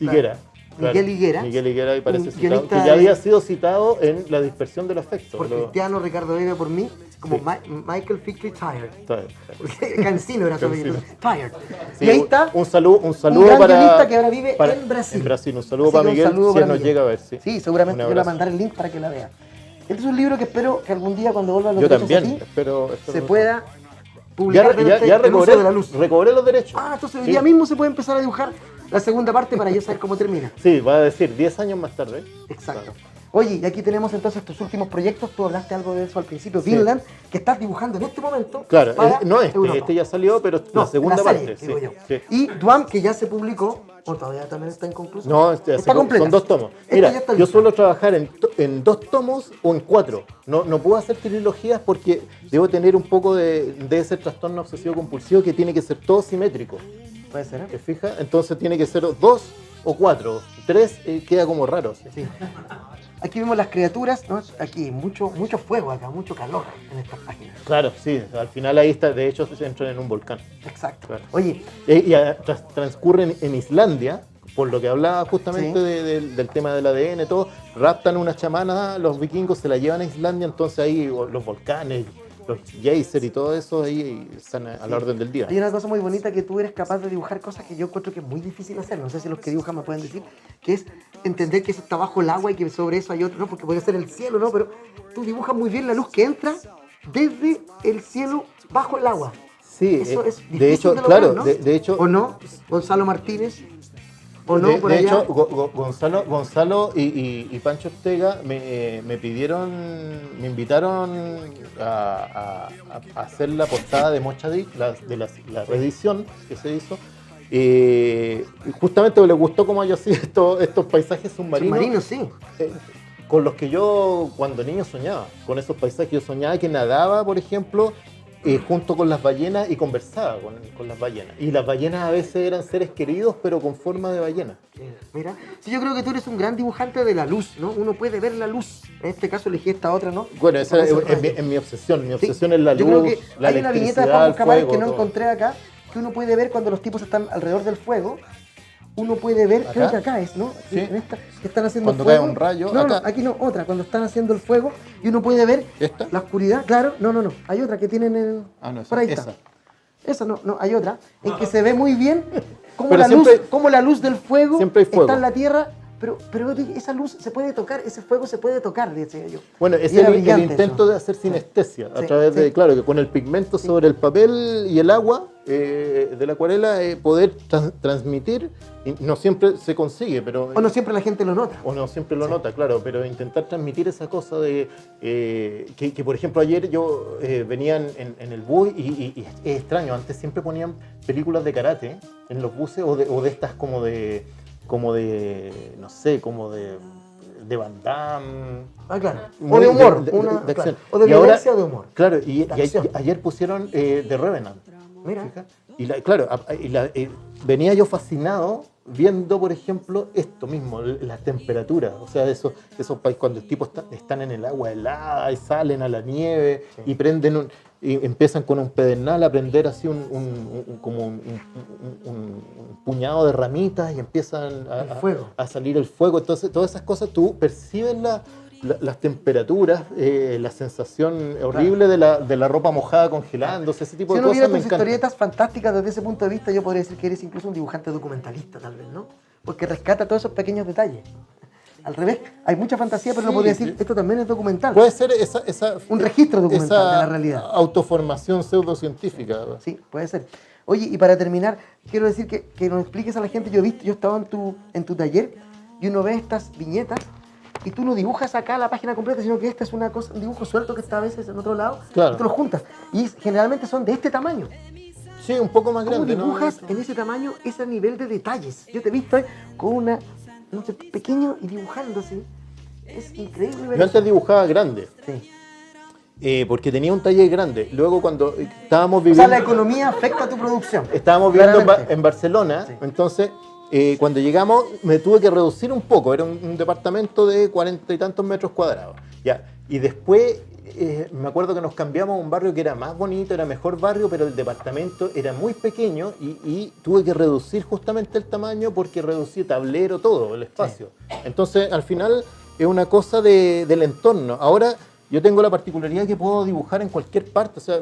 Higuera. Miguel Higuera, Miguel Higuera ahí parece un citado, guionista que ya de- había sido citado en La dispersión del afecto. por Cristiano, Ricardo Vega, por mí, como Sí. Michael Figtree Tired. Está bien. Porque Cancino era su apellido. Tired. Sí, Y ahí está un saludo un gran para guionista que ahora vive en Brasil. En Brasil, un saludo Así para que un Miguel, saludo si para él nos Miguel. llega a ver, sí. Sí, seguramente Un yo le voy a abrazo. mandar el link para que la vea. Este es un libro que espero que algún día cuando vuelva a los Yo derechos también, a ti, espero se pueda publicar ya delante del uso recobré, de la luz. recobré los derechos. Ah, entonces hoy Sí. día mismo se puede empezar a dibujar la segunda parte para yo saber cómo termina. Sí, va a decir 10 años más tarde. Exacto. Claro. Oye, y aquí tenemos entonces tus últimos proyectos. Tú hablaste algo de eso al principio. Sí. Vinland, que estás dibujando en este momento. Claro, para no Europa. este ya salió, pero No, la segunda serie, parte. digo Sí, yo. sí. Y Dwam, que ya se publicó, o todavía también está inconcluso. No, está completa. son 2 tomos. Esta Mira, ya está yo lista. suelo trabajar en 2 tomos o en 4. No puedo hacer trilogías porque debo tener un poco de ese trastorno obsesivo compulsivo que tiene que ser todo simétrico. Puede ser, ¿Te ¿eh? fijas? Entonces tiene que ser 2 o 4. 3 queda como raro. Sí. Aquí vemos las criaturas, ¿no? Aquí mucho fuego acá, mucho calor en estas páginas. Claro, sí. Al final ahí está, de hecho, se entran en un volcán. Exacto. Claro. Oye, Transcurren en Islandia, por lo que hablaba justamente Sí. del tema del ADN, todo, raptan una chamana, los vikingos se la llevan a Islandia, entonces ahí los volcanes, los geysers y todo eso ahí están a la orden del día. hay una cosa muy bonita que tú eres capaz de dibujar cosas que yo encuentro que es muy difícil hacer. No sé si los que dibujan me pueden decir, que es entender que eso está bajo el agua y que sobre eso hay otro, ¿no? Porque puede ser el cielo, ¿no? Pero tú dibujas muy bien la luz que entra desde el cielo bajo el agua. Sí, Eso es difícil de hecho, de lograr, claro, ¿no? de hecho, ¿O no? Gonzalo Martínez. ¿O no? de, por de allá. hecho, Gonzalo y Pancho Ortega me invitaron a hacer la portada de Mochadic, la reedición que se hizo. Y justamente les gustó cómo yo hacía estos paisajes submarinos. Submarinos, sí. Con los que yo cuando niño soñaba. Con esos paisajes yo soñaba que nadaba, por ejemplo, junto con las ballenas y conversaba con las ballenas. Y las ballenas a veces eran seres queridos, pero con forma de ballena. Mira, sí, yo creo que tú eres un gran dibujante de la luz, ¿no? Uno puede ver la luz. En este caso elegí esta otra, ¿no? Bueno, esa Con esos es rayos. mi obsesión. Mi Sí, obsesión es la yo luz, creo que la hay una viñeta de electricidad, Juan el Buscamares fuego. que no todo. encontré acá, que uno puede ver cuando los tipos están alrededor del fuego. Uno puede ver, ¿Acá? creo que acá es, ¿no? Aquí, Sí. en esta, que están haciendo Cuando fuego. cae un rayo, No, acá. no, aquí no, otra, cuando están haciendo el fuego y uno puede ver ¿Esta? la oscuridad, claro, no, hay otra que tienen en... Ah, no, esa, por ahí esa. está. Esa no, hay otra, en que se ve muy bien cómo Pero la siempre- luz, cómo la luz del fuego, siempre hay fuego. está en la tierra, pero esa luz se puede tocar, ese fuego se puede tocar, decía yo. Bueno, Y es era el brillante intento eso. de hacer sinestesia, a Sí, través de, sí. claro, que con el pigmento sobre el papel y el agua, de la acuarela, poder transmitir, y no siempre se consigue, pero... O no siempre la gente lo nota. O no siempre lo nota, claro, pero intentar transmitir esa cosa de... que por ejemplo, ayer yo venía en el bus y es extraño, antes siempre ponían películas de karate en los buses o de estas como de, no sé, como de Van Damme. Ah, claro. O de humor. De claro. acción. O de violencia o de humor. Claro, y ayer pusieron The Revenant. Mira. Y claro, venía yo fascinado viendo, por ejemplo, esto mismo, las temperaturas. O sea, esos países cuando el tipo están en el agua helada y salen a la nieve y prenden y empiezan con un pedernal a prender así como un puñado de ramitas y empiezan a salir el fuego. Entonces, todas esas cosas tú percibes las temperaturas, la sensación horrible de la ropa mojada congelándose, ese tipo de cosas. Si uno viera tus historietas fantásticas desde ese punto de vista, yo podría decir que eres incluso un dibujante documentalista, tal vez, ¿no? Porque rescata todos esos pequeños detalles. Al revés, hay mucha fantasía, pero no podría decir, esto también es documental. Puede ser un registro documental de la realidad. Autoformación pseudocientífica. Sí, puede ser. Oye, y para terminar, quiero decir que nos expliques a la gente, yo estaba en tu taller y uno ve estas viñetas y tú no dibujas acá la página completa, sino que esta es una cosa, un dibujo suelto que está a veces en otro lado, claro. Y tú lo juntas. Y generalmente son de este tamaño. Sí, un poco más grande. ¿Cómo dibujas en ese tamaño ese nivel de detalles? Yo te he visto con una, no sé, pequeño y dibujando así. Es increíble. Yo antes dibujaba grande. Sí. Porque tenía un taller grande. Luego cuando estábamos viviendo... O sea, la economía afecta a tu producción. Estábamos viviendo en Barcelona, sí. Entonces... cuando llegamos me tuve que reducir un poco, era un departamento de 40 y tantos metros cuadrados. Ya. Y después me acuerdo que nos cambiamos a un barrio que era más bonito, era mejor barrio, pero el departamento era muy pequeño y tuve que reducir justamente el tamaño porque reducí tablero, todo, el espacio. Sí. Entonces al final es una cosa del entorno. Ahora yo tengo la particularidad que puedo dibujar en cualquier parte. O sea,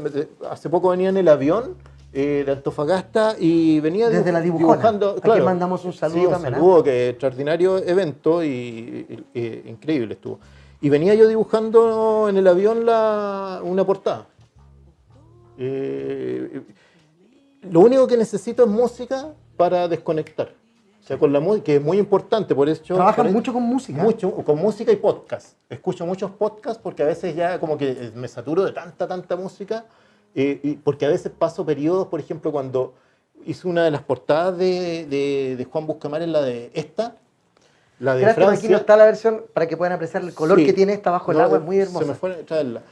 hace poco venía en el avión de Antofagasta y venía desde la dibujando. Claro, aquí mandamos un saludo. Sí, un saludo, que extraordinario evento y increíble estuvo. Y venía yo dibujando en el avión una portada. Lo único que necesito es música para desconectar. O sea, con la música, que es muy importante, por eso... ¿Trabajas mucho con música? Mucho, con música y podcast. Escucho muchos podcasts porque a veces ya como que me saturo de tanta música. Porque a veces paso periodos, por ejemplo, cuando hice una de las portadas de Juan Buscamares, la de Francia. Aquí no está la versión para que puedan apreciar el color que tiene esta bajo el agua, es muy hermosa. Se me fue a traerla.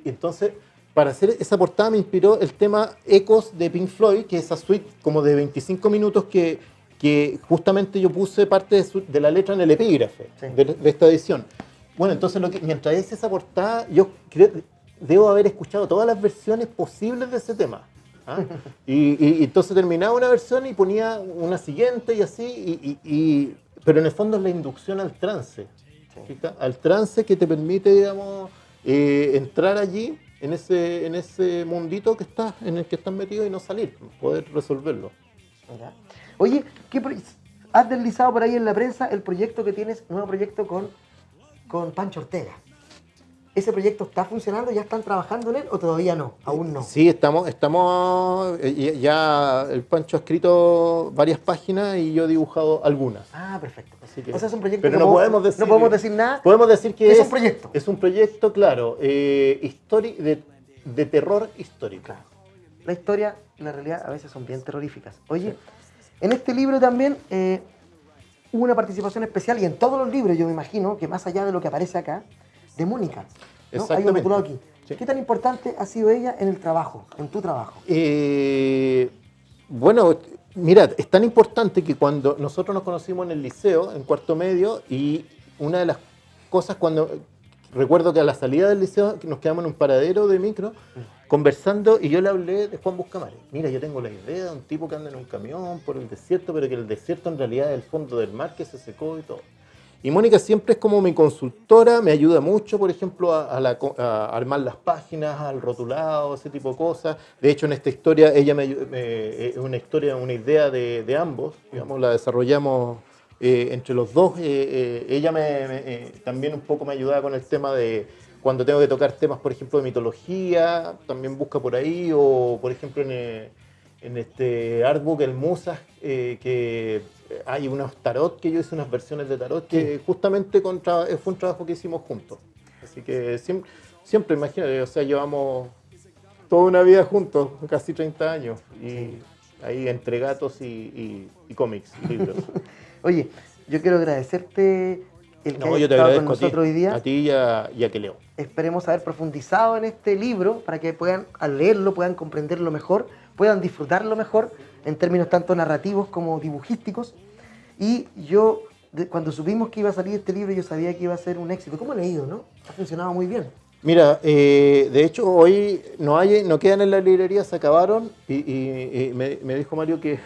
Entonces, para hacer esa portada me inspiró el tema Ecos de Pink Floyd, que es esa suite como de 25 minutos que justamente yo puse parte de la letra en el epígrafe de esta edición. Bueno, entonces mientras hice esa portada, yo debo haber escuchado todas las versiones posibles de ese tema. ¿Ah? Y entonces terminaba una versión y ponía una siguiente y así, pero en el fondo es la inducción al trance. Al trance que te permite, digamos, entrar allí, en ese mundito en el que estás metido y no salir, poder resolverlo. Mira. Oye, has deslizado por ahí en la prensa el proyecto que tienes, nuevo proyecto con Pancho Ortega. ¿Ese proyecto está funcionando? ¿Ya están trabajando en él o todavía no? Aún no. Sí, estamos ya el Pancho ha escrito varias páginas y yo he dibujado algunas. Ah, perfecto. O sea, es un proyecto pero que no podemos decir nada. Podemos decir que es un proyecto. Es un proyecto, claro, de terror histórico. Claro. La historia y la realidad a veces son bien terroríficas. Oye, en este libro también hubo una participación especial y en todos los libros yo me imagino que más allá de lo que aparece acá, de Mónica, ¿no? Hay un rotulado aquí. Sí. ¿Qué tan importante ha sido ella en el trabajo, en tu trabajo? Bueno, mira, es tan importante que cuando nosotros nos conocimos en el liceo, en cuarto medio, y una de las cosas recuerdo que a la salida del liceo nos quedamos en un paradero de micro, conversando, y yo le hablé de Juan Buscamares. Mira, yo tengo la idea de un tipo que anda en un camión por el desierto, pero que el desierto en realidad es el fondo del mar que se secó y todo. Y Mónica siempre es como mi consultora, me ayuda mucho, por ejemplo, a armar las páginas, al rotulado, ese tipo de cosas. De hecho, en esta historia, ella es una idea de ambos, digamos, la desarrollamos entre los dos, ella también un poco me ayudaba con el tema de cuando tengo que tocar temas, por ejemplo, de mitología, también busca por ahí, o por ejemplo en este artbook, el Musas, que hay unos tarot, que yo hice unas versiones de tarot, que justamente fue un trabajo que hicimos juntos. Así que siempre imagínate, o sea, llevamos toda una vida juntos, casi 30 años, y ahí entre gatos y cómics, libros. Oye, yo quiero agradecerte el que hayas yo te estado con agradezco nosotros hoy día. a ti y a que leo. Esperemos haber profundizado en este libro para que puedan, al leerlo, puedan comprenderlo mejor, puedan disfrutarlo mejor en términos tanto narrativos como dibujísticos. Y yo, cuando supimos que iba a salir este libro, yo sabía que iba a ser un éxito. ¿Cómo ha leído, no? Ha funcionado muy bien. Mira, de hecho hoy no quedan en la librería, se acabaron y me dijo Mario que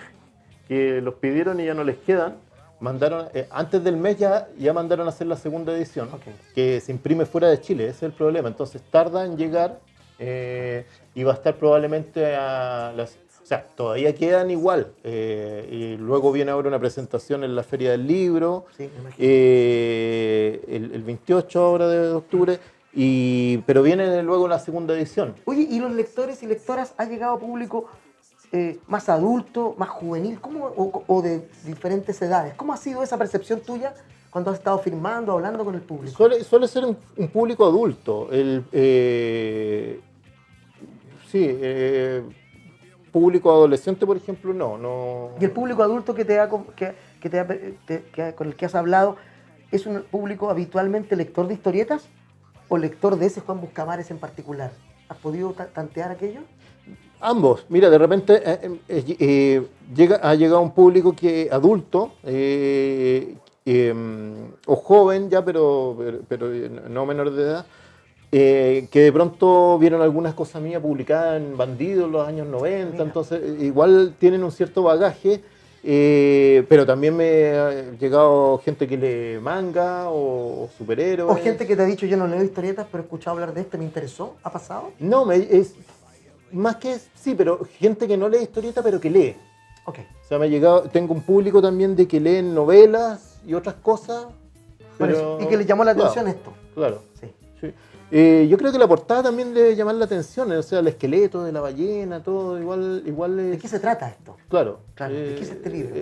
los pidieron y ya no les quedan. Mandaron, antes del mes ya mandaron a hacer la segunda edición, que se imprime fuera de Chile, ese es el problema. Entonces tarda en llegar y va a estar probablemente o sea, todavía quedan igual. Y luego viene ahora una presentación en la Feria del Libro, Sí, me imagino. el 28 ahora de octubre. Pero viene luego la segunda edición. Oye, ¿y los lectores y lectoras ha llegado a público más adulto, más juvenil, o de diferentes edades? ¿Cómo ha sido esa percepción tuya cuando has estado firmando, hablando con el público? Suele ser un público adulto. Público adolescente, por ejemplo, no. ¿Y el público adulto con el que has hablado es un público habitualmente lector de historietas o lector de ese Juan Buscamares en particular? ¿Has podido tantear aquello? Ambos. Mira, de repente ha llegado un público adulto o joven ya, pero no menor de edad, que de pronto vieron algunas cosas mías publicadas en Bandido en los años 90, Mira. Entonces igual tienen un cierto bagaje, pero también me ha llegado gente que lee manga o superhéroes. O gente que te ha dicho, yo no leo historietas, pero he escuchado hablar de este, me interesó. ¿Ha pasado? No, más que sí, pero gente que no lee historieta, pero que lee. Ok. O sea, me ha llegado, tengo un público también de que leen novelas y otras cosas. Pero, y que les llamó la atención esto. Claro. Sí. Yo creo que la portada también debe llamar la atención, o sea, el esqueleto de la ballena, todo igual es... ¿De qué se trata esto? Claro. ¿De qué es este libro?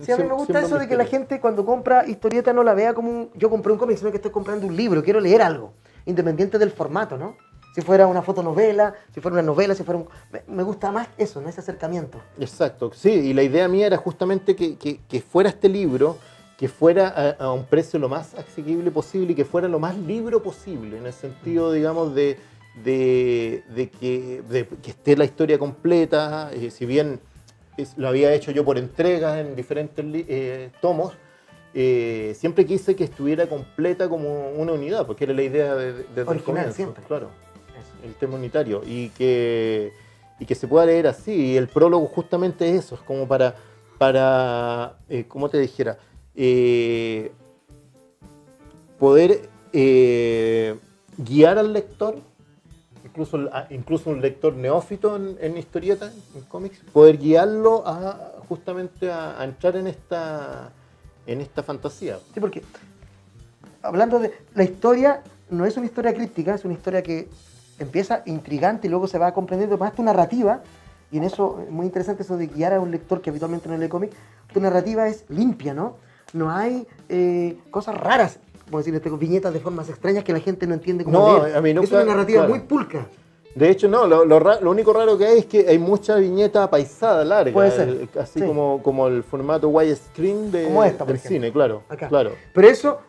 Sí, a mí me gusta eso de que la gente cuando compra historieta no la vea como yo compré un cómic, sino que estoy comprando un libro, quiero leer algo, independiente del formato, ¿no? Si fuera una fotonovela, si fuera una novela, si fuera me gusta más eso, ¿no? Ese acercamiento. Exacto, sí, y la idea mía era justamente que fuera este libro, que fuera a un precio lo más asequible posible y que fuera lo más libro posible, en el sentido, digamos, de que esté la historia completa, si bien lo había hecho yo por entregas en diferentes tomos, siempre quise que estuviera completa como una unidad, porque era la idea desde el comienzo, siempre. Claro, el tema unitario, y que se pueda leer así, y el prólogo justamente es eso, es como para ¿cómo te dijera? Poder guiar al lector, incluso un lector neófito en historieta, en cómics, poder guiarlo justamente a entrar en esta fantasía. Sí, porque hablando de la historia, no es una historia críptica, es una historia que empieza intrigante y luego se va comprendiendo más tu narrativa, y en eso es muy interesante eso de guiar a un lector que habitualmente no lee cómic. Tu narrativa es limpia, ¿no? No hay cosas raras, como decirles, viñetas de formas extrañas que la gente no entiende cómo leer. A mí nunca, es una narrativa claro, muy pulcra. De hecho, no, lo único raro que hay es que hay mucha viñeta paisada larga. Puede ser. Así sí. como el formato widescreen del cine, claro. Acá. Claro. Pero eso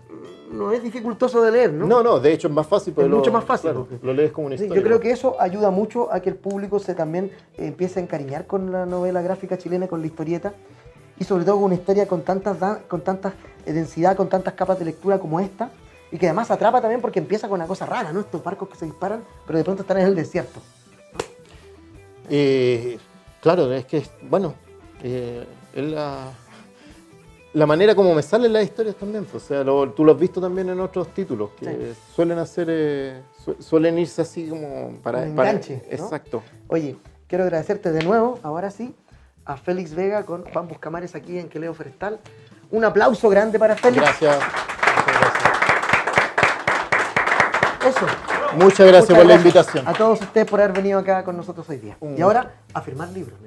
no es dificultoso de leer, ¿no? No, de hecho es más fácil. Es mucho más fácil. Claro, lo lees como una historia. Yo creo que eso ayuda mucho a que el público también empiece a encariñar con la novela gráfica chilena, con la historieta, y sobre todo con una historia con tanta densidad, con tantas capas de lectura como esta, y que además atrapa también porque empieza con una cosa rara, ¿no? Estos barcos que se disparan, pero de pronto están en el desierto. Claro, es que, bueno, es la manera como me salen las historias también. Pues, o sea, tú lo has visto también en otros títulos, que sí, suelen irse así como para enganche, ¿no? Exacto. Oye, quiero agradecerte de nuevo, ahora sí, a Félix Vega con Juan Buscamares aquí en Queleo Forestal. Un aplauso grande para Félix. Gracias. Eso. Muchas gracias por la invitación. A todos ustedes por haber venido acá con nosotros hoy día. Y ahora, a firmar libros.